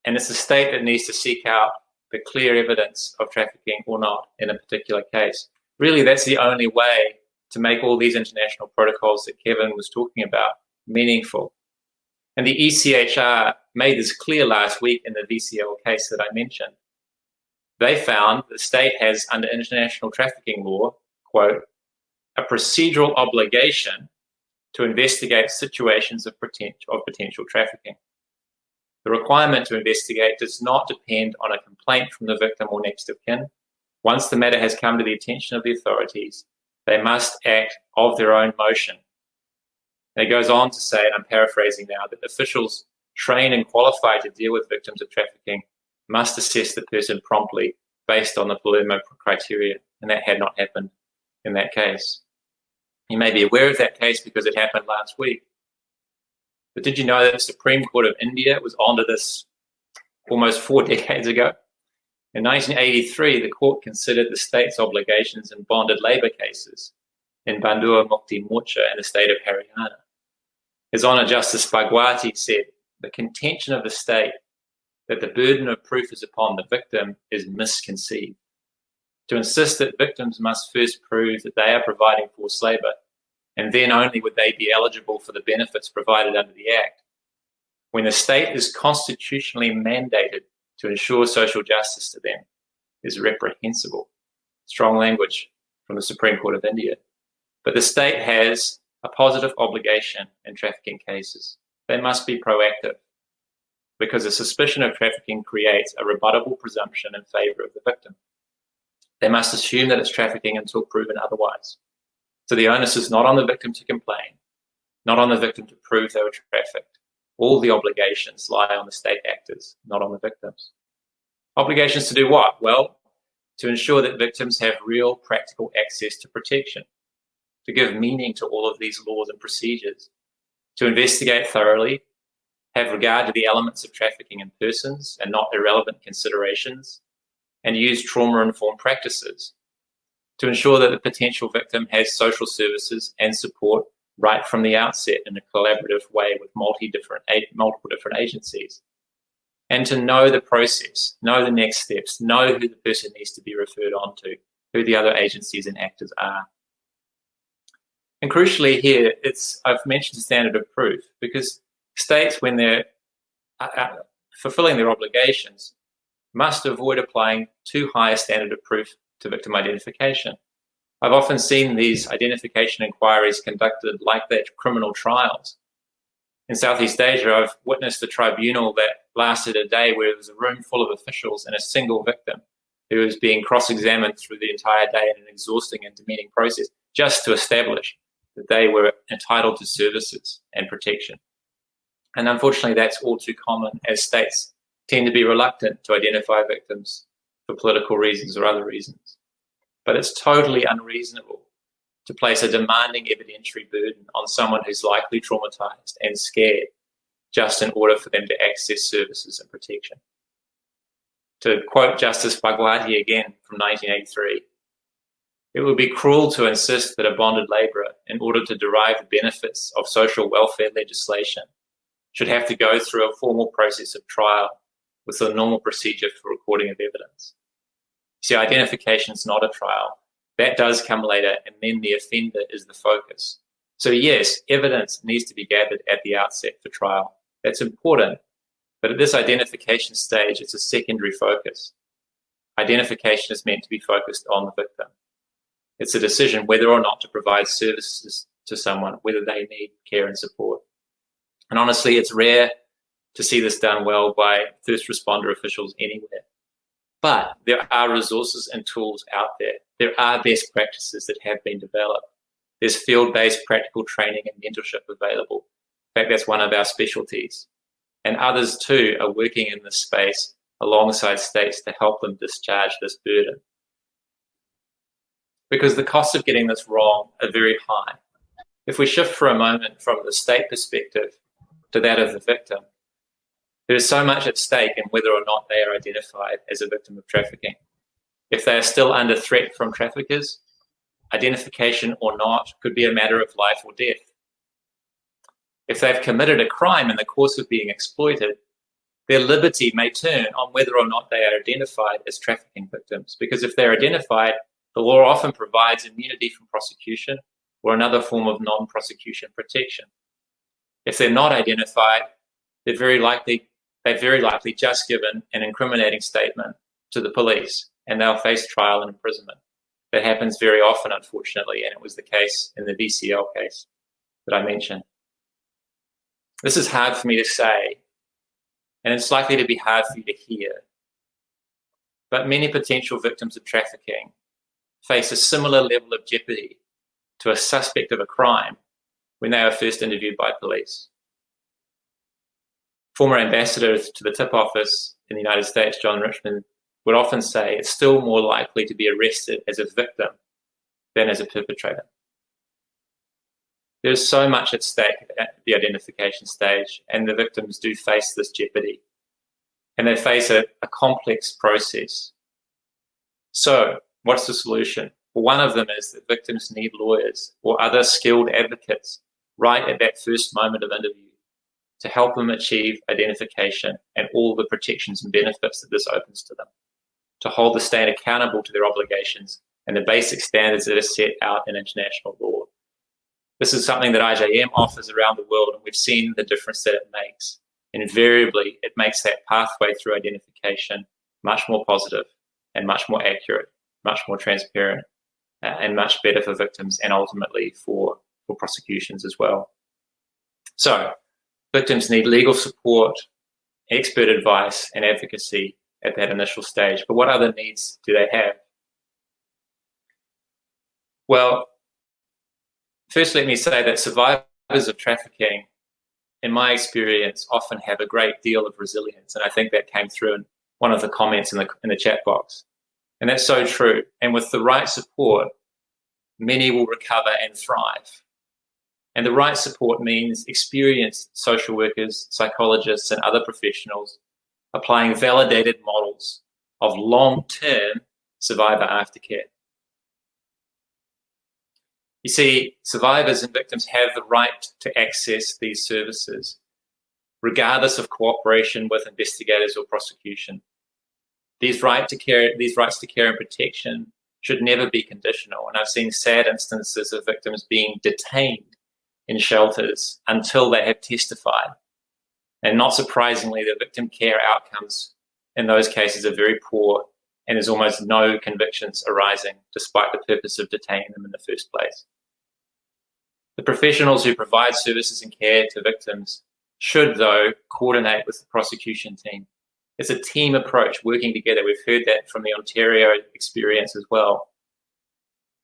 And it's the state that needs to seek out the clear evidence of trafficking or not in a particular case. Really, that's the only way to make all these international protocols that Kevin was talking about meaningful. And the ECHR made this clear last week in the VCL case that I mentioned. They found the state has, under international trafficking law, quote, a procedural obligation to investigate situations of potential trafficking. The requirement to investigate does not depend on a complaint from the victim or next of kin. Once the matter has come to the attention of the authorities, they must act of their own motion. And it goes on to say, and I'm paraphrasing now, that officials trained and qualified to deal with victims of trafficking must assess the person promptly based on the Palermo criteria, and that had not happened in that case. You may be aware of that case because it happened last week. But did you know that the Supreme Court of India was onto this almost 4 decades ago? In 1983, the court considered the state's obligations in bonded labour cases in Bandura Mukti Morcha in the state of Haryana. His Honour Justice Bhagwati said, the contention of the state that the burden of proof is upon the victim is misconceived. To insist that victims must first prove that they are providing forced labour, and then only would they be eligible for the benefits provided under the Act, when the state is constitutionally mandated to ensure social justice to them, is reprehensible. Strong language from the Supreme Court of India. But the state has a positive obligation in trafficking cases. They must be proactive because a suspicion of trafficking creates a rebuttable presumption in favour of the victim. They must assume that it's trafficking until proven otherwise. So the onus is not on the victim to complain, not on the victim to prove they were trafficked. All the obligations lie on the state actors, not on the victims. Obligations to do what? Well, to ensure that victims have real practical access to protection, to give meaning to all of these laws and procedures, to investigate thoroughly, have regard to the elements of trafficking in persons and not irrelevant considerations, and use trauma-informed practices to ensure that the potential victim has social services and support right from the outset in a collaborative way with multiple different agencies. And to know the process, know the next steps, know who the person needs to be referred on to, who the other agencies and actors are. And crucially here, I've mentioned the standard of proof, because states, when they're fulfilling their obligations, must avoid applying too high a standard of proof to victim identification. I've often seen these identification inquiries conducted like that criminal trials. In Southeast Asia, I've witnessed a tribunal that lasted a day where there was a room full of officials and a single victim who was being cross-examined through the entire day in an exhausting and demeaning process just to establish that they were entitled to services and protection. And unfortunately, that's all too common, as states tend to be reluctant to identify victims for political reasons or other reasons. But it's totally unreasonable to place a demanding evidentiary burden on someone who's likely traumatized and scared just in order for them to access services and protection. To quote Justice Bhagwati again from 1983, it would be cruel to insist that a bonded labourer, in order to derive the benefits of social welfare legislation, should have to go through a formal process of trial with a normal procedure for recording of evidence. See, identification is not a trial. That does come later, and then the offender is the focus. So yes, evidence needs to be gathered at the outset for trial. That's important, but at this identification stage, it's a secondary focus. Identification is meant to be focused on the victim. It's a decision whether or not to provide services to someone, whether they need care and support. And honestly, it's rare to see this done well by first responder officials anywhere. But there are resources and tools out there. There are best practices that have been developed. There's field-based practical training and mentorship available. In fact, that's one of our specialties. And others too are working in this space alongside states to help them discharge this burden. Because the costs of getting this wrong are very high. If we shift for a moment from the state perspective to that of the victim, there is so much at stake in whether or not they are identified as a victim of trafficking. If they are still under threat from traffickers, identification or not could be a matter of life or death. If they've committed a crime in the course of being exploited, their liberty may turn on whether or not they are identified as trafficking victims, because if they're identified, the law often provides immunity from prosecution or another form of non-prosecution protection. If they're not identified, they've very likely just given an incriminating statement to the police, and they'll face trial and imprisonment. That happens very often, unfortunately, and it was the case in the VCL case that I mentioned. This is hard for me to say, and it's likely to be hard for you to hear. But many potential victims of trafficking face a similar level of jeopardy to a suspect of a crime when they are first interviewed by police. Former ambassadors to the TIP office in the United States, John Richmond, would often say it's still more likely to be arrested as a victim than as a perpetrator. There's so much at stake at the identification stage, and the victims do face this jeopardy, and they face a complex process. So what's the solution? Well, one of them is that victims need lawyers or other skilled advocates right at that first moment of interview to help them achieve identification and all the protections and benefits that this opens to them, to hold the state accountable to their obligations and the basic standards that are set out in international law. This is something that IJM offers around the world, and we've seen the difference that it makes. Invariably, it makes that pathway through identification much more positive and much more accurate, much more transparent, and much better for victims and ultimately for prosecutions as well. So, victims need legal support, expert advice, and advocacy at that initial stage. But what other needs do they have? Well, first, let me say that survivors of trafficking, in my experience, often have a great deal of resilience. And I think that came through in one of the comments in the chat box. And that's so true. And with the right support, many will recover and thrive. And the right support means experienced social workers, psychologists, and other professionals applying validated models of long-term survivor aftercare. You see, survivors and victims have the right to access these services, regardless of cooperation with investigators or prosecution. These rights to care and protection should never be conditional. And I've seen sad instances of victims being detained in shelters until they have testified. And not surprisingly, the victim care outcomes in those cases are very poor, and there's almost no convictions arising, despite the purpose of detaining them in the first place. The professionals who provide services and care to victims should, though, coordinate with the prosecution team. It's a team approach, working together. We've heard that from the Ontario experience as well.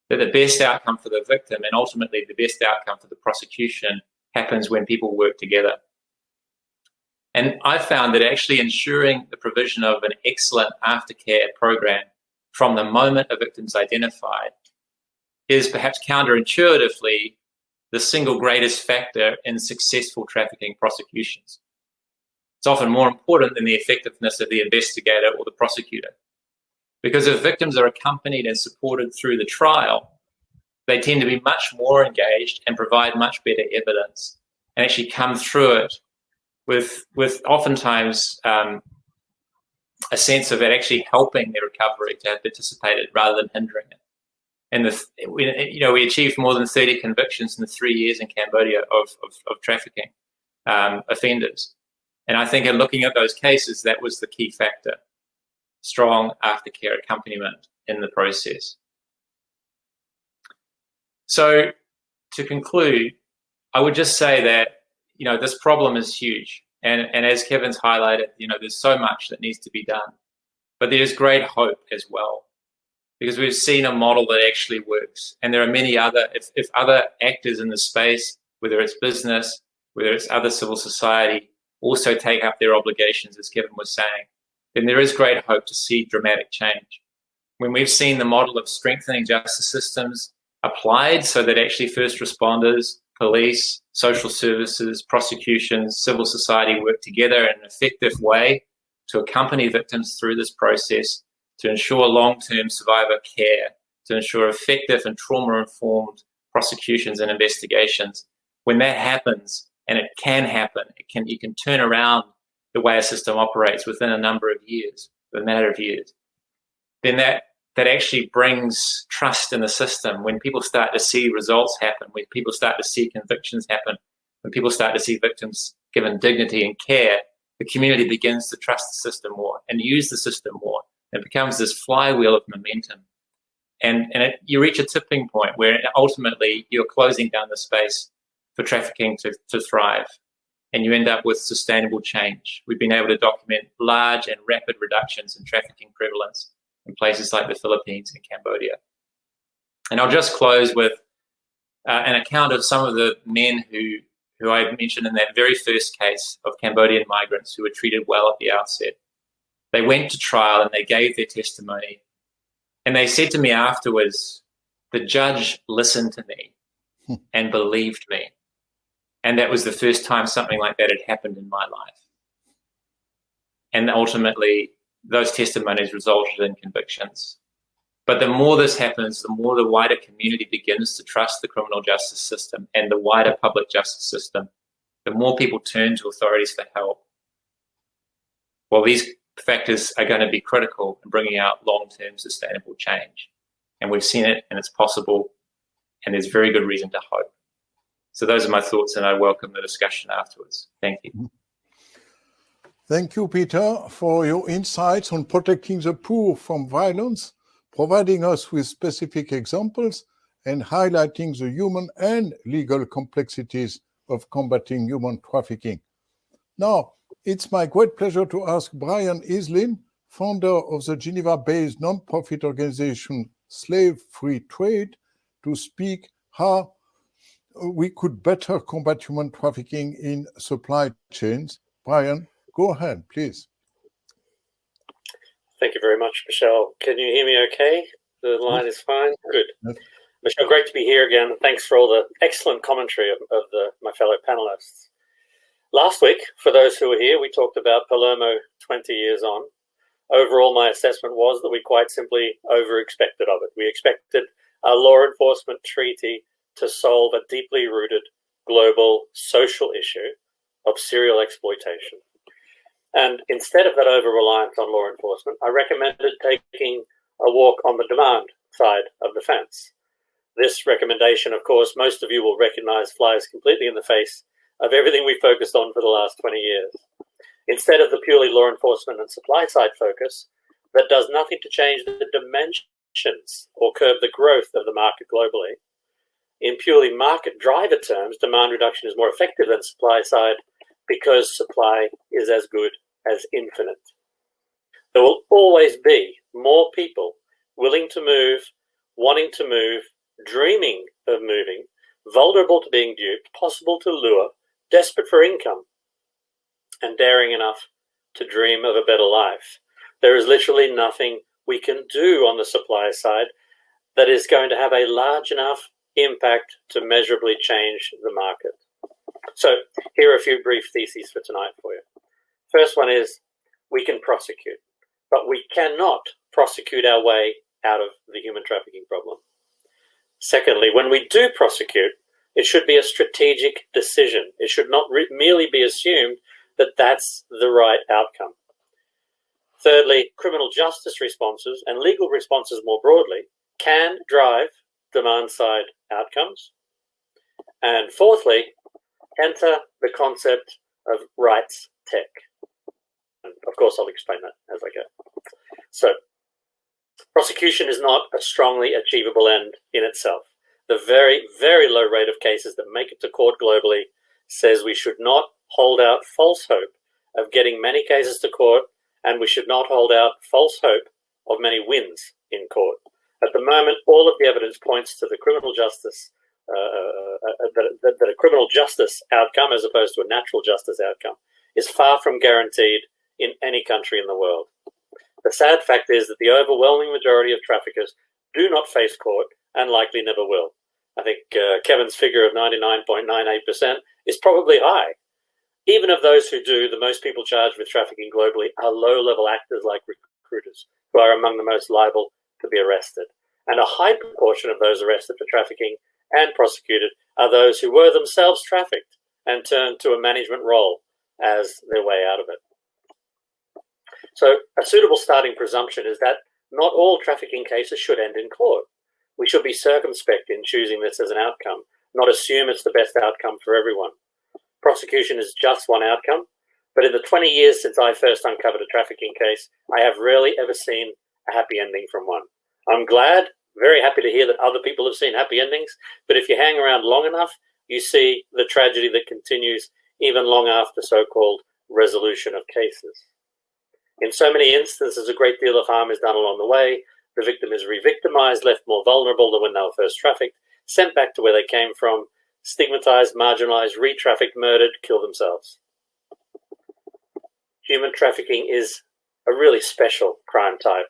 That the best outcome for the victim and ultimately the best outcome for the prosecution happens when people work together. And I found that actually ensuring the provision of an excellent aftercare program from the moment a victim's identified is perhaps counterintuitively the single greatest factor in successful trafficking prosecutions. It's often more important than the effectiveness of the investigator or the prosecutor. Because if victims are accompanied and supported through the trial, they tend to be much more engaged and provide much better evidence and actually come through it with oftentimes a sense of it actually helping their recovery to have participated rather than hindering it. And we achieved more than 30 convictions in the 3 years in Cambodia of trafficking offenders. And I think in looking at those cases, that was the key factor: strong aftercare accompaniment in the process. So to conclude, I would just say that, this problem is huge. And as Kevin's highlighted, there's so much that needs to be done. But there's great hope as well, because we've seen a model that actually works. And there are many other, if other actors in the space, whether it's business, whether it's other civil society, also take up their obligations, as Kevin was saying, then there is great hope to see dramatic change. When we've seen the model of strengthening justice systems applied so that actually first responders, police, social services, prosecutions, civil society work together in an effective way to accompany victims through this process, to ensure long-term survivor care, to ensure effective and trauma-informed prosecutions and investigations. When that happens, and it can happen, you can turn around the way a system operates within a number of years, a matter of years, then that actually brings trust in the system. When people start to see results happen, when people start to see convictions happen, when people start to see victims given dignity and care, the community begins to trust the system more and use the system more. It becomes this flywheel of momentum. And you reach a tipping point where ultimately you're closing down the space for trafficking to thrive, and you end up with sustainable change. We've been able to document large and rapid reductions in trafficking prevalence in places like the Philippines and Cambodia. And I'll just close with an account of some of the men who I mentioned in that very first case of Cambodian migrants who were treated well at the outset. They went to trial and they gave their testimony. And they said to me afterwards, the judge listened to me and believed me. And that was the first time something like that had happened in my life. And ultimately, those testimonies resulted in convictions. But the more this happens, the more the wider community begins to trust the criminal justice system and the wider public justice system, the more people turn to authorities for help. Well, these factors are going to be critical in bringing out long-term sustainable change. And we've seen it, and it's possible, and there's very good reason to hope. So those are my thoughts, and I welcome the discussion afterwards. Thank you. Thank you, Peter, for your insights on protecting the poor from violence, providing us with specific examples, and highlighting the human and legal complexities of combating human trafficking. Now, it's my great pleasure to ask Brian Iselin, founder of the Geneva-based non-profit organization Slave Free Trade, to speak how we could better combat human trafficking in supply chains. Brian, go ahead, please. Thank you very much, Michelle. Can you hear me okay? The line is fine? Good. Yes. Michelle, great to be here again. Thanks for all the excellent commentary of my fellow panelists. Last week, for those who were here, we talked about Palermo 20 years on. overall my assessment was that we quite simply over-expected of it. We expected a law enforcement treaty to solve a deeply rooted global social issue of serial exploitation. And instead of that over-reliance on law enforcement, I recommended taking a walk on the demand side of the fence. This recommendation, of course, most of you will recognize flies completely in the face of everything we focused on for the last 20 years. Instead of the purely law enforcement and supply side focus that does nothing to change the dimensions or curb the growth of the market globally, in purely market driver terms, demand reduction is more effective than supply side because supply is as good as infinite. There will always be more people willing to move, wanting to move, dreaming of moving, vulnerable to being duped, possible to lure, desperate for income, and daring enough to dream of a better life. There is literally nothing we can do on the supply side that is going to have a large enough impact to measurably change the market. So here are a few brief theses for tonight for you. First one is we can prosecute, but we cannot prosecute our way out of the human trafficking problem. Secondly, when we do prosecute, it should be a strategic decision. It should not merely be assumed that that's the right outcome. Thirdly, criminal justice responses and legal responses more broadly can drive demand-side outcomes. And fourthly, enter the concept of rights tech. And of course, I'll explain that as I go. So, prosecution is not a strongly achievable end in itself. The very, very low rate of cases that make it to court globally says we should not hold out false hope of getting many cases to court, and we should not hold out false hope of many wins in court. At the moment, all of the evidence points to the criminal justice, that a criminal justice outcome, as opposed to a natural justice outcome, is far from guaranteed in any country in the world. The sad fact is that the overwhelming majority of traffickers do not face court and likely never will. I think Kevin's figure of 99.98% is probably high. Even of those who do, the most people charged with trafficking globally are low-level actors like recruiters, who are among the most liable to be arrested. And a high proportion of those arrested for trafficking and prosecuted are those who were themselves trafficked and turned to a management role as their way out of it. So a suitable starting presumption is that not all trafficking cases should end in court. We should be circumspect in choosing this as an outcome, not assume it's the best outcome for everyone. Prosecution is just one outcome, but in the 20 years since I first uncovered a trafficking case, I have rarely ever seen a happy ending from one. I'm glad, very happy to hear that other people have seen happy endings, but if you hang around long enough, you see the tragedy that continues even long after so-called resolution of cases. In so many instances, a great deal of harm is done along the way. The victim is re-victimized, left more vulnerable than when they were first trafficked, sent back to where they came from, stigmatized, marginalized, re-trafficked, murdered, kill themselves. Human trafficking is a really special crime type.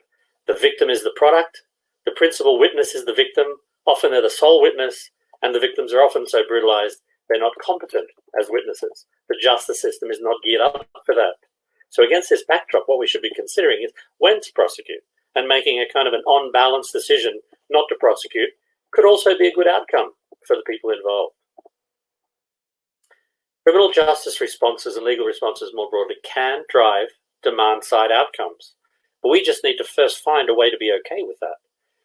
The victim is the product, the principal witness is the victim, often they're the sole witness, and the victims are often so brutalized they're not competent as witnesses. The justice system is not geared up for that. So against this backdrop, what we should be considering is when to prosecute, and making a kind of an on-balance decision not to prosecute could also be a good outcome for the people involved. Criminal justice responses and legal responses more broadly can drive demand-side outcomes, but we just need to first find a way to be okay with that.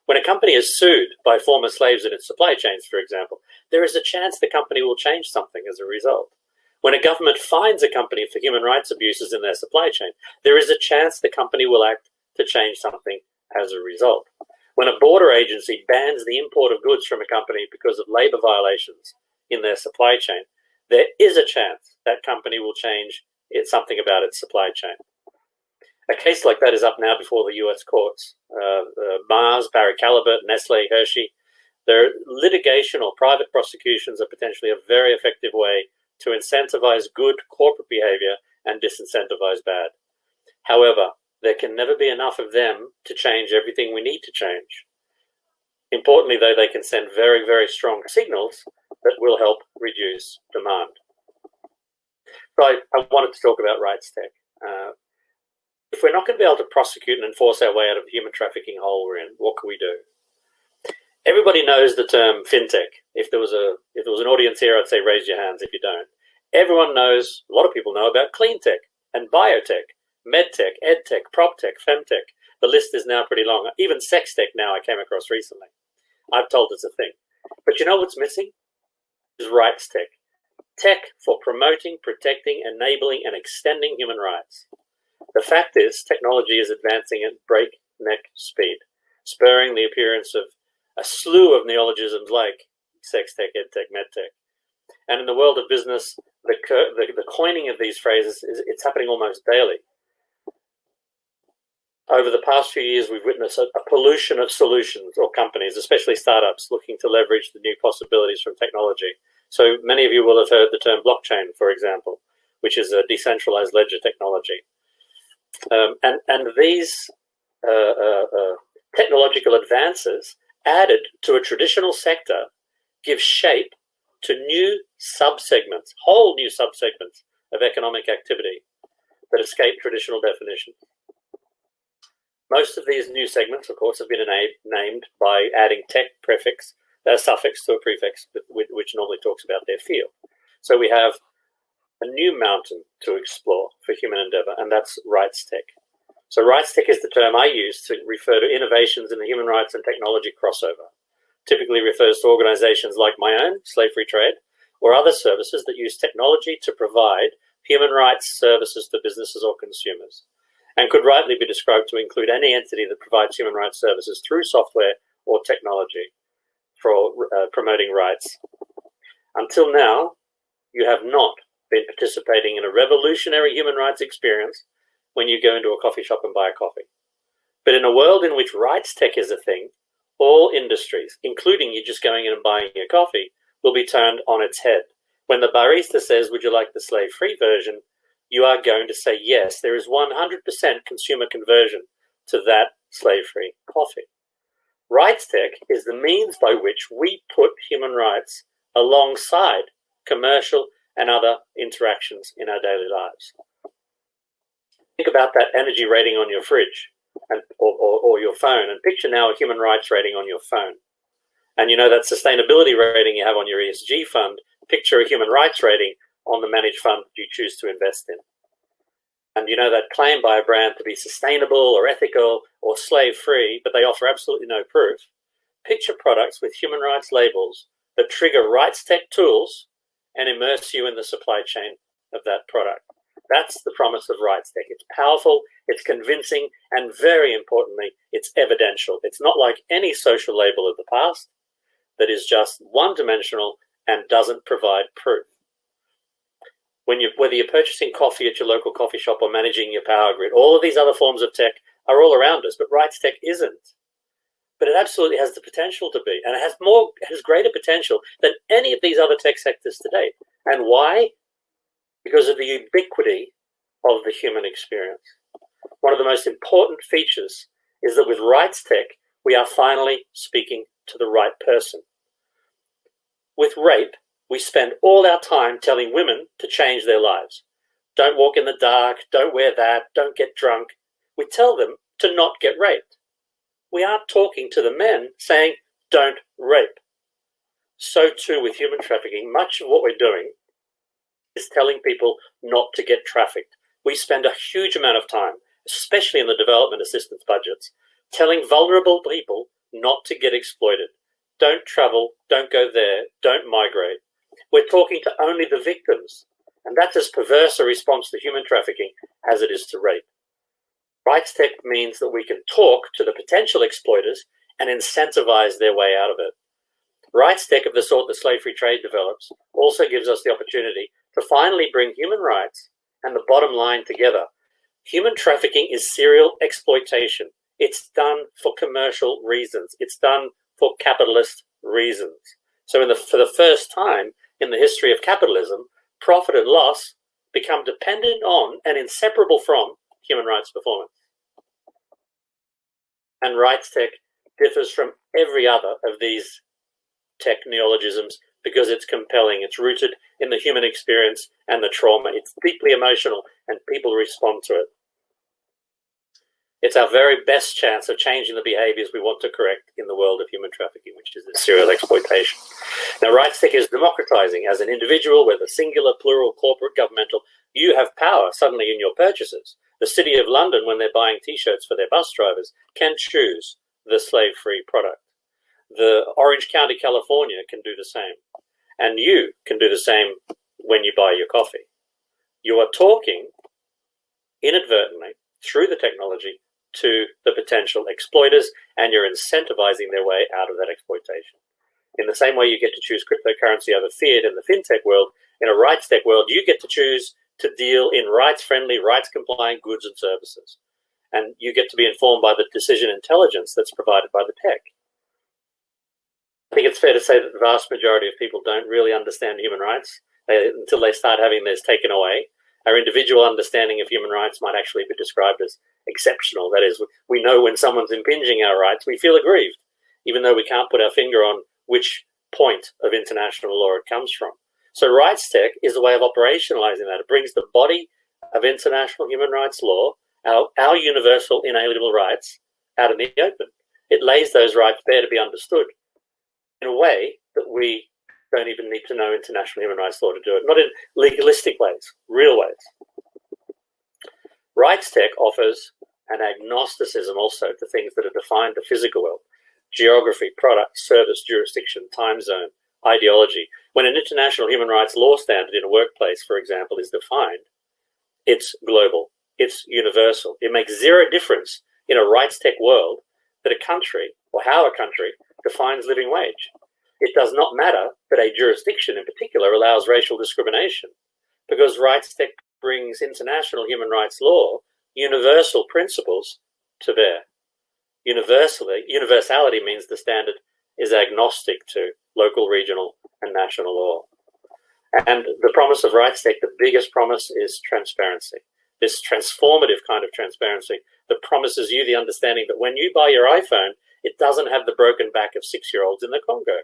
When a company is sued by former slaves in its supply chains, for example, there is a chance the company will change something as a result. When a government fines a company for human rights abuses in their supply chain, there is a chance the company will act to change something as a result. When a border agency bans the import of goods from a company because of labor violations in their supply chain, there is a chance that company will change something about its supply chain. A case like that is up now before the US courts. Mars, Barry Callebaut, Nestle, Hershey. Their litigation or private prosecutions are potentially a very effective way to incentivize good corporate behavior and disincentivize bad. However, there can never be enough of them to change everything we need to change. Importantly, though, they can send very, very strong signals that will help reduce demand. So I wanted to talk about rights tech. If we're not going to be able to prosecute and enforce our way out of the human trafficking hole we're in, what can we do? Everybody knows the term fintech. If there was an audience here, I'd say raise your hands if you don't. Everyone knows, a lot of people know about clean tech and biotech, medtech, edtech, proptech, femtech. The list is now pretty long. Even sex tech now I came across recently. I've told it's a thing. But you know what's missing? Is rights tech. Tech for promoting, protecting, enabling, and extending human rights. The fact is, technology is advancing at breakneck speed, spurring the appearance of a slew of neologisms like sex tech, edtech, medtech. And in the world of business, the coining of these phrases, it's happening almost daily. Over the past few years, we've witnessed a pollution of solutions or companies, especially startups, looking to leverage the new possibilities from technology. So many of you will have heard the term blockchain, for example, which is a decentralized ledger technology. And these technological advances added to a traditional sector give shape to new subsegments, whole new subsegments of economic activity that escape traditional definition. Most of these new segments, of course, have been named by adding tech suffix to a prefix, which normally talks about their field. So we have a new mountain to explore for human endeavor, and that's rights tech. So rights tech is the term I use to refer to innovations in the human rights and technology crossover. Typically refers to organizations like my own, Slave Free Trade, or other services that use technology to provide human rights services to businesses or consumers, and could rightly be described to include any entity that provides human rights services through software or technology for promoting rights. Until now, you have not been participating in a revolutionary human rights experience when you go into a coffee shop and buy a coffee. But in a world in which rights tech is a thing, all industries, including you just going in and buying your coffee, will be turned on its head. When the barista says, "Would you like the slave-free version?" you are going to say, yes, there is 100% consumer conversion to that slave-free coffee. Rights tech is the means by which we put human rights alongside commercial and other interactions in our daily lives. Think about that energy rating on your fridge or your phone, and picture now a human rights rating on your phone. And you know that sustainability rating you have on your ESG fund, picture a human rights rating on the managed fund you choose to invest in. And you know that claim by a brand to be sustainable or ethical or slave-free, but they offer absolutely no proof. Picture products with human rights labels that trigger rights tech tools and immerse you in the supply chain of that product. That's the promise of rights tech. It's powerful, it's convincing, and very importantly, it's evidential. It's not like any social label of the past that is just one-dimensional and doesn't provide proof. Whether you're purchasing coffee at your local coffee shop or managing your power grid, all of these other forms of tech are all around us, but rights tech isn't. But it absolutely has the potential to be, and it has greater potential than any of these other tech sectors today. And why? Because of the ubiquity of the human experience. One of the most important features is that with rights tech, we are finally speaking to the right person. With rape, we spend all our time telling women to change their lives. Don't walk in the dark, don't wear that, don't get drunk. We tell them to not get raped. We aren't talking to the men saying, don't rape. So too with human trafficking, much of what we're doing is telling people not to get trafficked. We spend a huge amount of time, especially in the development assistance budgets, telling vulnerable people not to get exploited. Don't travel, don't go there, don't migrate. We're talking to only the victims, and that's as perverse a response to human trafficking as it is to rape. Rights tech means that we can talk to the potential exploiters and incentivize their way out of it. Rights tech of the sort that Slave Free Trade develops also gives us the opportunity to finally bring human rights and the bottom line together. Human trafficking is serial exploitation. It's done for commercial reasons. It's done for capitalist reasons. So for the first time in the history of capitalism, profit and loss become dependent on and inseparable from human rights performance. And rights tech differs from every other of these tech neologisms because it's compelling. It's rooted in the human experience and the trauma. It's deeply emotional and people respond to it. It's our very best chance of changing the behaviors we want to correct in the world of human trafficking, which is the serial exploitation. Now, RightsTech is democratizing. As an individual, whether singular, plural, corporate, governmental, you have power suddenly in your purchases. The City of London, when they're buying T-shirts for their bus drivers, can choose the slave-free product. The Orange County, California can do the same. And you can do the same when you buy your coffee. You are talking inadvertently through the technology to the potential exploiters, and you're incentivizing their way out of that exploitation. In the same way you get to choose cryptocurrency over fiat in the fintech world, in a RightsTech world, you get to choose to deal in rights-friendly, rights-compliant goods and services. And you get to be informed by the decision intelligence that's provided by the tech. I think it's fair to say that the vast majority of people don't really understand human rights until they start having theirs taken away. Our individual understanding of human rights might actually be described as exceptional. That is, we know when someone's impinging our rights, we feel aggrieved, even though we can't put our finger on which point of international law it comes from. So RightsTech is a way of operationalizing that. It brings the body of international human rights law, our universal inalienable rights, out in the open. It lays those rights bare to be understood in a way that we don't even need to know international human rights law to do it, not in legalistic ways, real ways. RightsTech offers an agnosticism also to things that are defined the physical world: geography, product, service, jurisdiction, time zone, ideology. When an international human rights law standard in a workplace, for example, is defined, it's global, it's universal. It makes zero difference in a RightsTech world that a country, or how a country, defines living wage. It does not matter that a jurisdiction in particular allows racial discrimination, because RightsTech brings international human rights law universal principles to bear. Universality means the standard is agnostic to local, regional, and national law. And the promise of RightsTech, the biggest promise, is transparency. This transformative kind of transparency that promises you the understanding that when you buy your iPhone, it doesn't have the broken back of 6-year-olds in the Congo.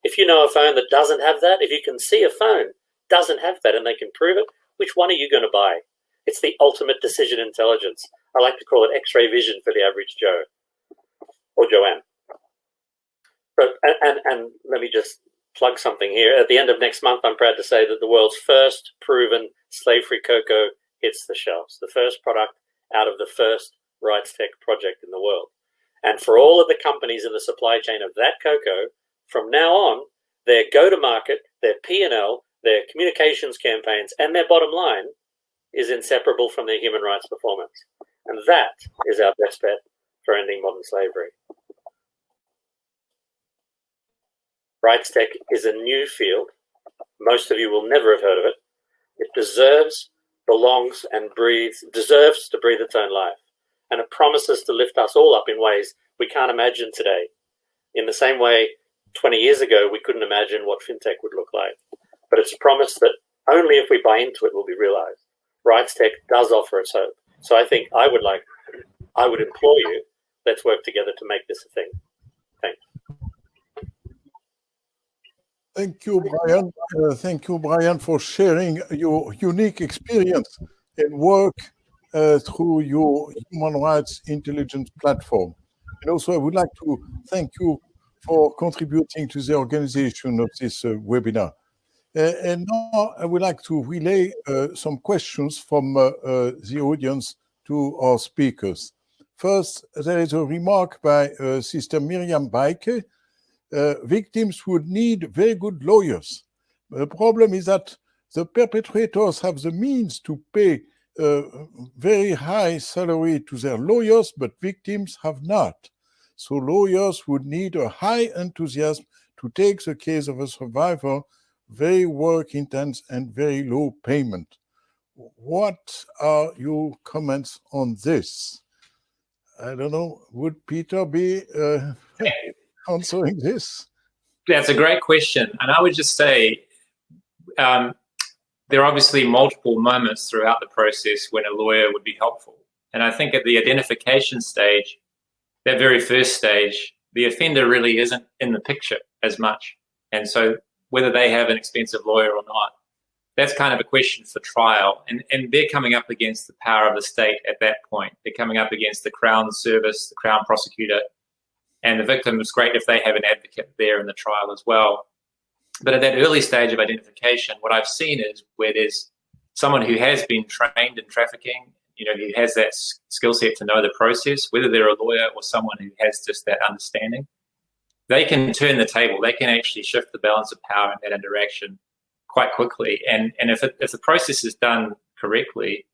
If you know a phone that doesn't have that, if you can see a phone doesn't have that and they can prove it, which one are you going to buy? It's the ultimate decision intelligence. I like to call it X-ray vision for the average Joe or Joanne. But, and let me just plug something here. At the end of next month, I'm proud to say that the world's first proven slave-free cocoa hits the shelves, the first product out of the first RightsTech project in the world. And for all of the companies in the supply chain of that cocoa, from now on, their go-to-market, their P&L, their communications campaigns, and their bottom line is inseparable from their human rights performance. And that is our best bet for ending modern slavery. RightsTech is a new field. Most of you will never have heard of it. It deserves, belongs, and deserves to breathe its own life. And it promises to lift us all up in ways we can't imagine today. In the same way, 20 years ago, we couldn't imagine what fintech would look like. But it's a promise that only if we buy into it will be realized. RightsTech does offer its hope. So I think I would implore you, let's work together to make this a thing. Thanks. Thank you, Brian. Thank you, Brian, for sharing your unique experience and work through your human rights intelligence platform. And also, I would like to thank you for contributing to the organization of this webinar. And now I would like to relay some questions from the audience to our speakers. First, there is a remark by Sister Miriam Baike. Victims would need very good lawyers. The problem is that the perpetrators have the means to pay very high salary to their lawyers, but victims have not. So lawyers would need a high enthusiasm to take the case of a survivor, very work intense and very low payment. What are your comments on this? I don't know, would Peter be answering this? That's a great question. And I would just say there are obviously multiple moments throughout the process when a lawyer would be helpful. And I think at the identification stage, that very first stage, the offender really isn't in the picture as much. And so whether they have an expensive lawyer or not that's kind of a question for trial. And they're coming up against the power of the state at that point. They're coming up against the Crown Service, the Crown Prosecutor, and the victim. It's great if they have an advocate there in the trial as well. But at that early stage of identification, what I've seen is where there's someone who has been trained in trafficking, who has that skill set to know the process, whether they're a lawyer or someone who has just that understanding, they can turn the table. They can actually shift the balance of power in that interaction quite quickly. And if the process is done correctly,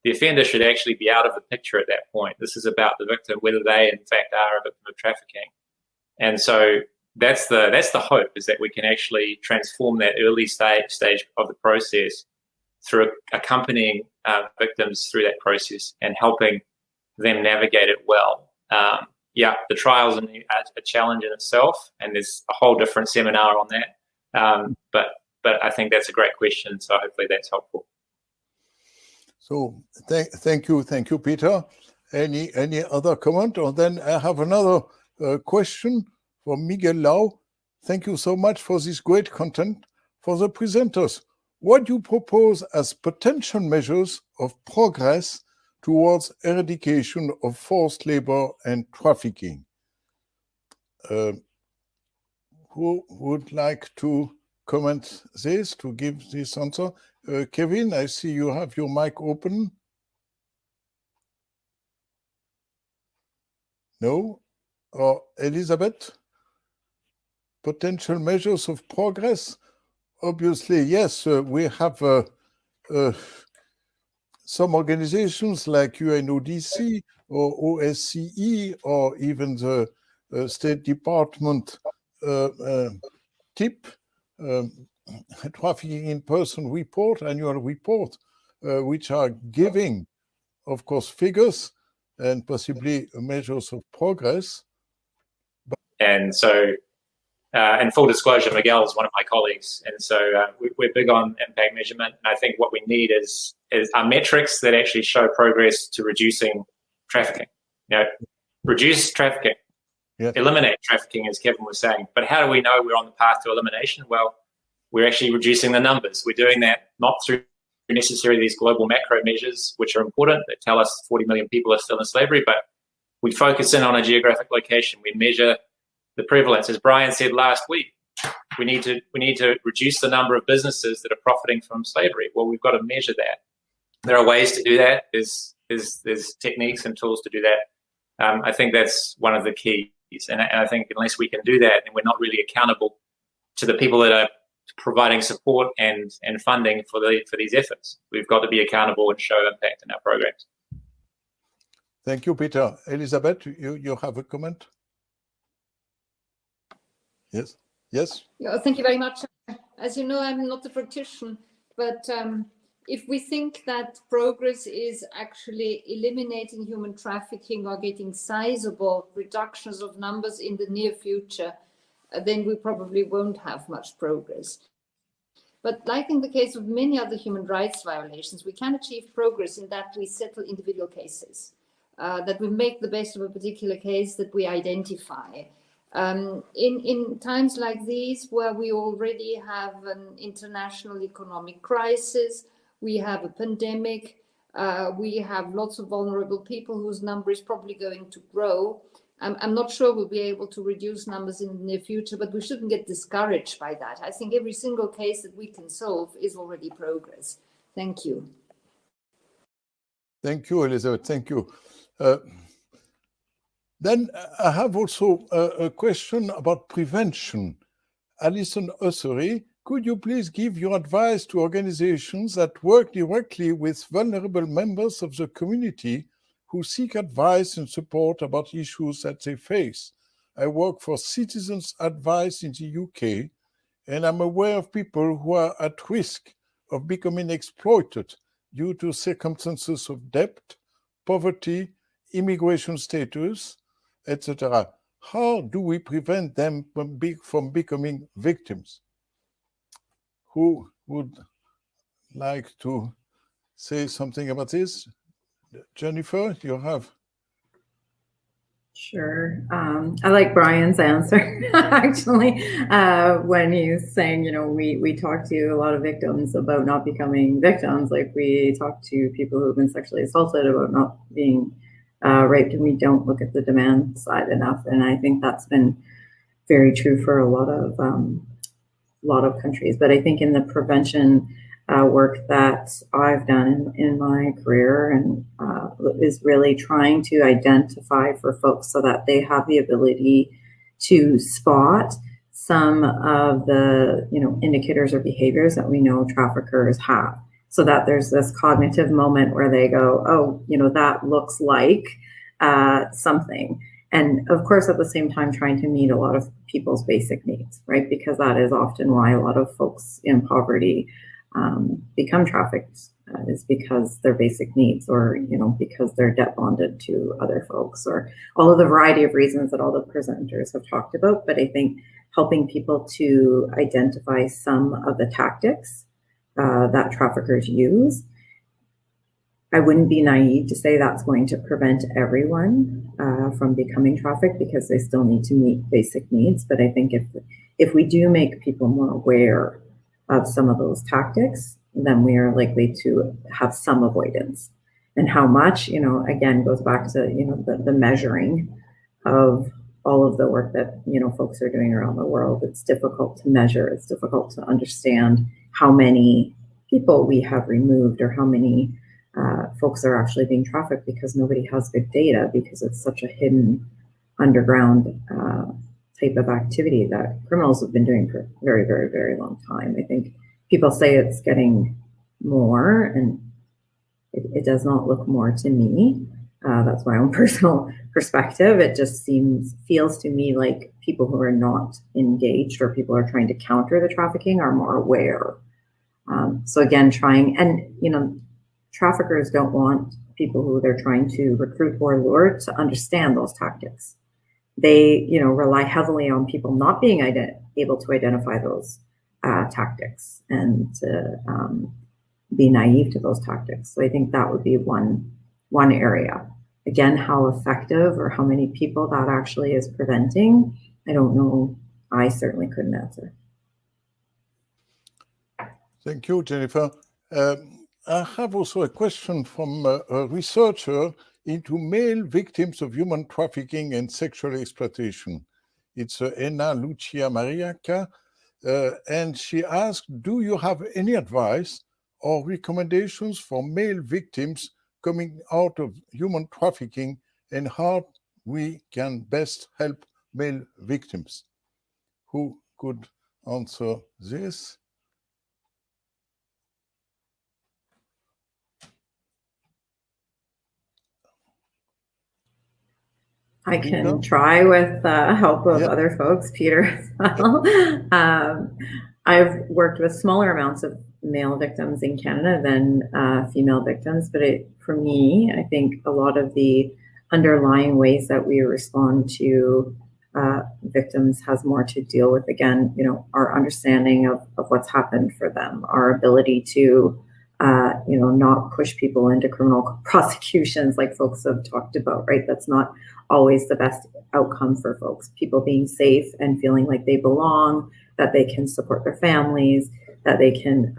the offender should actually be out of the picture at that point. This is about the victim, whether they in fact are a victim of trafficking. And so that's the hope, is that we can actually transform that early stage of the process through accompanying victims through that process and helping them navigate it well. The trial's a challenge in itself, and there's a whole different seminar on that. But I think that's a great question, so hopefully that's helpful. So thank you, Peter. Any other comment? Or then I have another question from Miguel Lau. Thank you so much for this great content. For the presenters, what do you propose as potential measures of progress towards eradication of forced labor and trafficking? Who would like to comment this, to give this answer? Kevin, I see you have your mic open. No? Or Elizabeth? Potential measures of progress? Obviously, yes, we have some organizations like UNODC or OSCE or even the State Department TIP, Trafficking in Person report, annual report, which are giving, of course, figures and possibly measures of progress. And so, in full disclosure, Miguel is one of my colleagues, and so we're big on impact measurement. And I think what we need is our metrics that actually show progress to reducing trafficking. Reduce trafficking, eliminate trafficking, as Kevin was saying. But how do we know we're on the path to elimination? Well, we're actually reducing the numbers. We're doing that not through necessarily these global macro measures, which are important, that tell us 40 million people are still in slavery, but we focus in on a geographic location. We measure the prevalence. As Brian said last week, we need to reduce the number of businesses that are profiting from slavery. Well, we've got to measure that. There are ways to do that. There's techniques and tools to do that. I think that's one of the keys. And I think unless we can do that, then we're not really accountable to the people that are providing support and funding for these efforts. We've got to be accountable and show impact in our programs. Thank you, Peter. Elizabeth, you have a comment? Yes. Yeah, thank you very much. As you know, I'm not a practitioner, but if we think that progress is actually eliminating human trafficking or getting sizable reductions of numbers in the near future, then we probably won't have much progress. But like in the case of many other human rights violations, we can achieve progress in that we settle individual cases, that we make the best of a particular case that we identify. In times like these, where we already have an international economic crisis, we have a pandemic, we have lots of vulnerable people whose number is probably going to grow. I'm not sure we'll be able to reduce numbers in the near future, but we shouldn't get discouraged by that. I think every single case that we can solve is already progress. Thank you. Thank you, Elizabeth. Thank you. Then I have also a question about prevention. Alison Ossery, could you please give your advice to organizations that work directly with vulnerable members of the community who seek advice and support about issues that they face? I work for Citizens Advice in the UK, and I'm aware of people who are at risk of becoming exploited due to circumstances of debt, poverty, immigration status, etc. How do we prevent them from becoming victims? Who would like to say something about this? Jennifer, you have. Sure. I like Brian's answer, actually, when he's saying, you know, we talk to a lot of victims about not becoming victims, like we talk to people who've been sexually assaulted about not being raped, and we don't look at the demand side enough. And I think that's been very true for a lot of countries. But I think in the prevention work that I've done in my career and is really trying to identify for folks so that they have the ability to spot some of the, you know, indicators or behaviors that we know traffickers have, so that there's this cognitive moment where they go, oh, you know, that looks like something. And of course, at the same time, trying to meet a lot of people's basic needs, right? Because that is often why a lot of folks in poverty become trafficked, is because their basic needs, or, you know, because they're debt bonded to other folks, or all of the variety of reasons that all the presenters have talked about. But I think helping people to identify some of the tactics that traffickers use, I wouldn't be naive to say that's going to prevent everyone from becoming trafficked, because they still need to meet basic needs. But I think if we do make people more aware of some of those tactics, then we are likely to have some avoidance. And how much, you know, again, goes back to, you know, the measuring of all of the work that, you know, folks are doing around the world. It's difficult to measure. It's difficult to understand how many people we have removed, or how many folks are actually being trafficked, because nobody has good data, because it's such a hidden underground type of activity that criminals have been doing for a very, very, very long time. I think people say it's getting more, and it does not look more to me. That's my own personal perspective. It just feels to me like people who are not engaged, or people who are trying to counter the trafficking, are more aware. So again, trying, and, you know, traffickers don't want people who they're trying to recruit or lure to understand those tactics. They, you know, rely heavily on people not being able to identify those tactics, and to be naive to those tactics. So I think that would be one area. Again, how effective or how many people that actually is preventing, I don't know. I certainly couldn't answer. Thank you, Jennifer. I have also a question from a researcher into male victims of human trafficking and sexual exploitation. It's Ena Lucia Mariaca, and she asked, do you have any advice or recommendations for male victims coming out of human trafficking, and how we can best help male victims? Who could answer this? I can try with help of other folks, Peter, as well. I've worked with smaller amounts of male victims in Canada than female victims, but for me, I think a lot of the underlying ways that we respond to victims has more to deal with, again, you know, our understanding of what's happened for them, our ability to you know, not push people into criminal prosecutions like folks have talked about, right? That's not always the best outcome for folks. People being safe and feeling like they belong, that they can support their families, that they can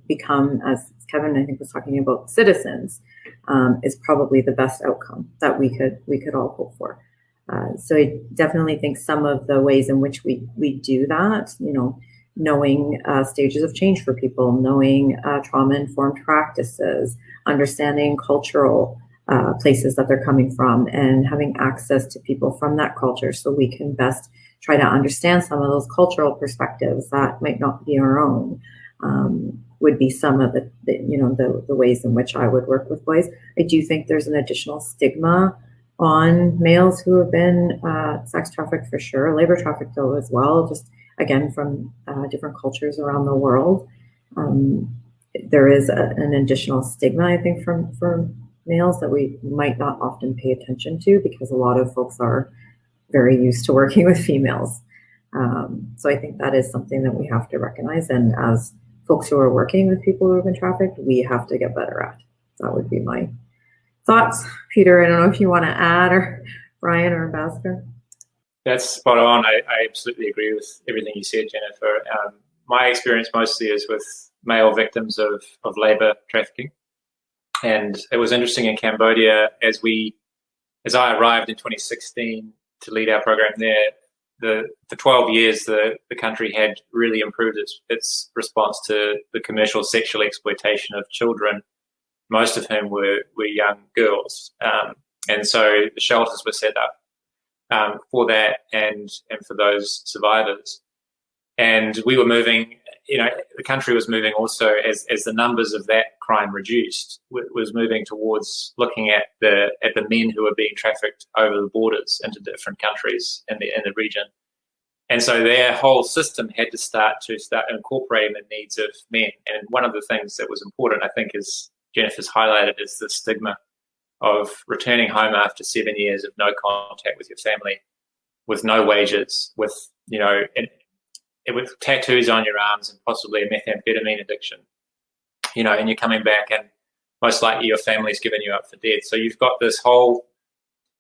become, as Kevin, I think, was talking about, citizens, is probably the best outcome that we could all hope for. So I definitely think some of the ways in which we do that, you know, knowing stages of change for people, knowing trauma-informed practices, understanding cultural places that they're coming from, and having access to people from that culture, so we can best try to understand some of those cultural perspectives that might not be our own, would be some of the ways in which I would work with boys. I do think there's an additional stigma on males who have been sex trafficked, for sure, labor trafficked though as well, just again from different cultures around the world. There is an additional stigma, I think, for males that we might not often pay attention to, because a lot of folks are very used to working with females. So I think that is something that we have to recognize, and as folks who are working with people who have been trafficked, we have to get better at. That would be my thoughts. Peter, I don't know if you want to add or Brian or Ambassador? That's spot on. I absolutely agree with everything you said, Jennifer. My experience mostly is with male victims of labor trafficking. And it was interesting in Cambodia as I arrived in 2016 to lead our program there. For 12 years, the country had really improved its response to the commercial sexual exploitation of children, most of whom were young girls. And so the shelters were set up for that and for those survivors. And we were moving, the country was moving also as the numbers of that crime reduced, was moving towards looking at the men who were being trafficked over the borders into different countries in the region. And so their whole system had to start incorporating the needs of men. And one of the things that was important, I think, as Jennifer's highlighted, is the stigma of returning home after 7 years of no contact with your family, with no wages, with with tattoos on your arms and possibly a methamphetamine addiction, and you're coming back and most likely your family's given you up for dead. So you've got this whole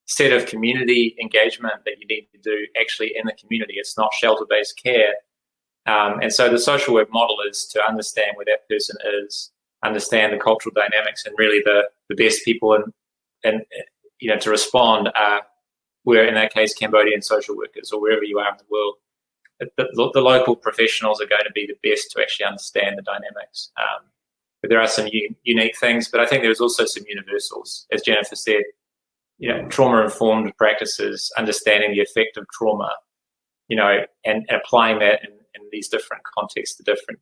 set of community engagement that you need to do actually in the community. It's not shelter-based care. And so the social work model is to understand where that person is, understand the cultural dynamics, and really the best people and to respond are, where in that case, Cambodian social workers or wherever you are in the world. The local professionals are going to be the best to actually understand the dynamics. But there are some unique things, but I think there's also some universals. As Jennifer said, trauma-informed practices, understanding the effect of trauma, and applying that in these different contexts to different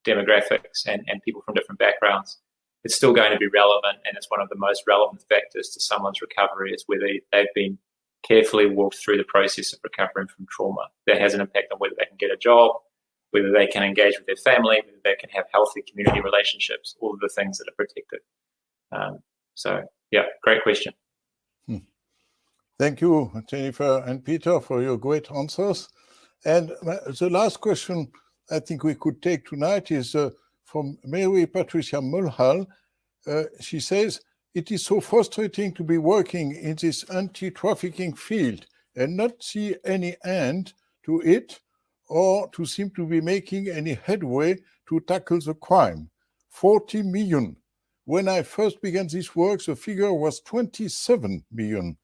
demographics and people from different backgrounds. It's still going to be relevant, and it's one of the most relevant factors to someone's recovery is whether they've been carefully walked through the process of recovering from trauma. That has an impact on whether they can get a job, whether they can engage with their family, whether they can have healthy community relationships, all of the things that are protected. Great question. Thank you, Jennifer and Peter, for your great answers. And the last question I think we could take tonight is from Mary Patricia Mulhall. She says, "It is so frustrating to be working in this anti-trafficking field and not see any end to it or to seem to be making any headway to tackle the crime. 40 million. When I first began this work, the figure was 27 million.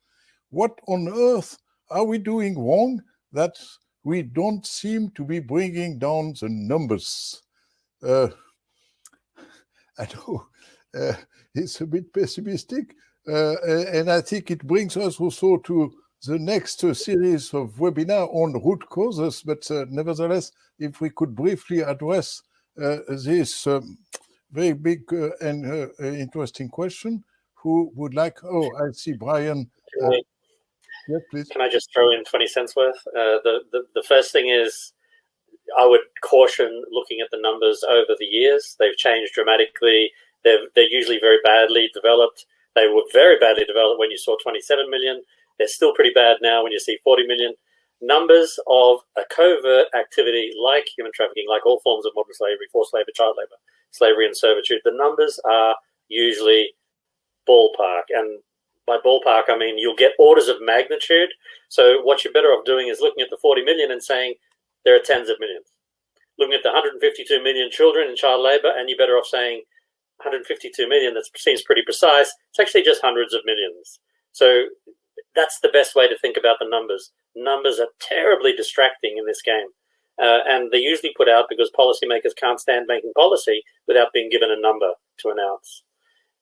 What on earth are we doing wrong that we don't seem to be bringing down the numbers?" I know it's a bit pessimistic, and I think it brings us also to the next series of webinar on root causes, but nevertheless, if we could briefly address this very big and interesting question. Who would like? Oh, I see Brian. Yes, please. Can I just throw in 20 cents worth? The first thing is, I would caution looking at the numbers over the years. They've changed dramatically. They're usually very badly developed. They were very badly developed when you saw 27 million. They're still pretty bad now when you see 40 million. Numbers of a covert activity like human trafficking, like all forms of modern slavery, forced labor, child labor, slavery and servitude, the numbers are usually ballpark. And by ballpark, I mean you'll get orders of magnitude. So what you're better off doing is looking at the 40 million and saying there are tens of millions. Looking at the 152 million children in child labor, and you're better off saying 152 million, that seems pretty precise. It's actually just hundreds of millions. So that's the best way to think about the numbers. Numbers are terribly distracting in this game. And they're usually put out because policymakers can't stand making policy without being given a number to announce.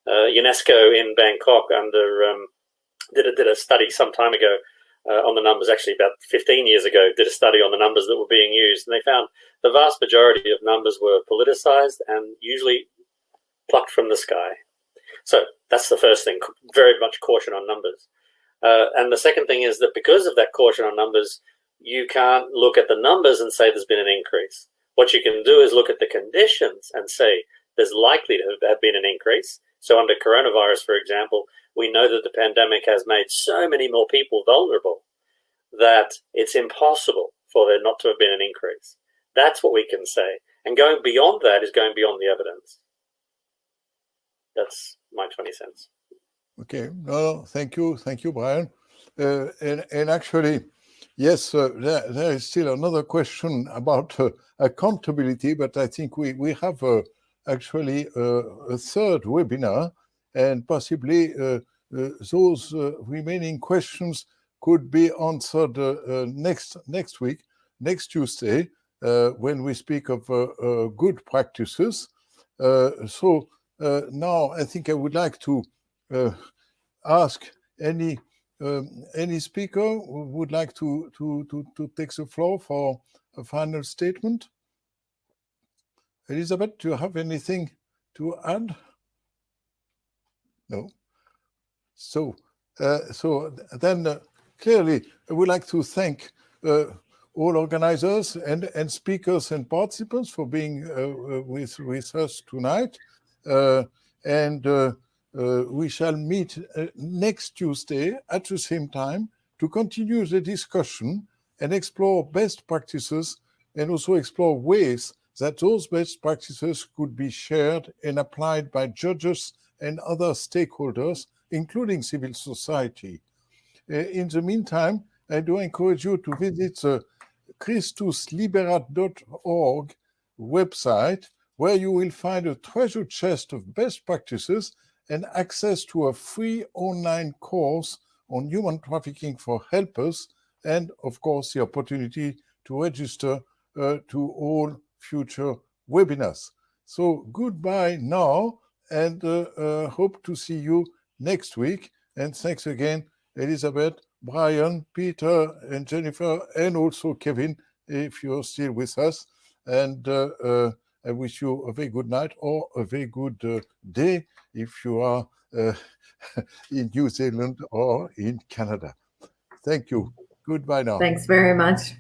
UNESCO in Bangkok did a study some time ago on the numbers, actually about 15 years ago, did a study on the numbers that were being used. And they found the vast majority of numbers were politicized and usually plucked from the sky. So that's the first thing, very much caution on numbers. And the second thing is that because of that caution on numbers, you can't look at the numbers and say there's been an increase. What you can do is look at the conditions and say there's likely to have been an increase. So under coronavirus, for example, we know that the pandemic has made so many more people vulnerable that it's impossible for there not to have been an increase. That's what we can say. And going beyond that is going beyond the evidence. That's my 20 cents. Okay. No, thank you. Thank you, Brian. And actually, yes, there is still another question about accountability, but I think we have actually a third webinar, and possibly those remaining questions could be answered next week, next Tuesday, when we speak of good practices. So now I think I would like to ask any speaker who would like to take the floor for a final statement. Elizabeth, do you have anything to add? No. So then clearly I would like to thank all organizers and speakers and participants for being with us tonight. We shall meet next Tuesday at the same time to continue the discussion and explore best practices, and also explore ways that those best practices could be shared and applied by judges and other stakeholders, including civil society. In the meantime, I do encourage you to visit the ChristusLiberat.org website, where you will find a treasure chest of best practices and access to a free online course on human trafficking for helpers, and of course the opportunity to register to all future webinars. So goodbye now, and hope to see you next week. And thanks again, Elizabeth, Brian, Peter, and Jennifer, and also Kevin, if you're still with us. And I wish you a very good night, or a very good day if you are in New Zealand or in Canada. Thank you. Goodbye now. Thanks very much.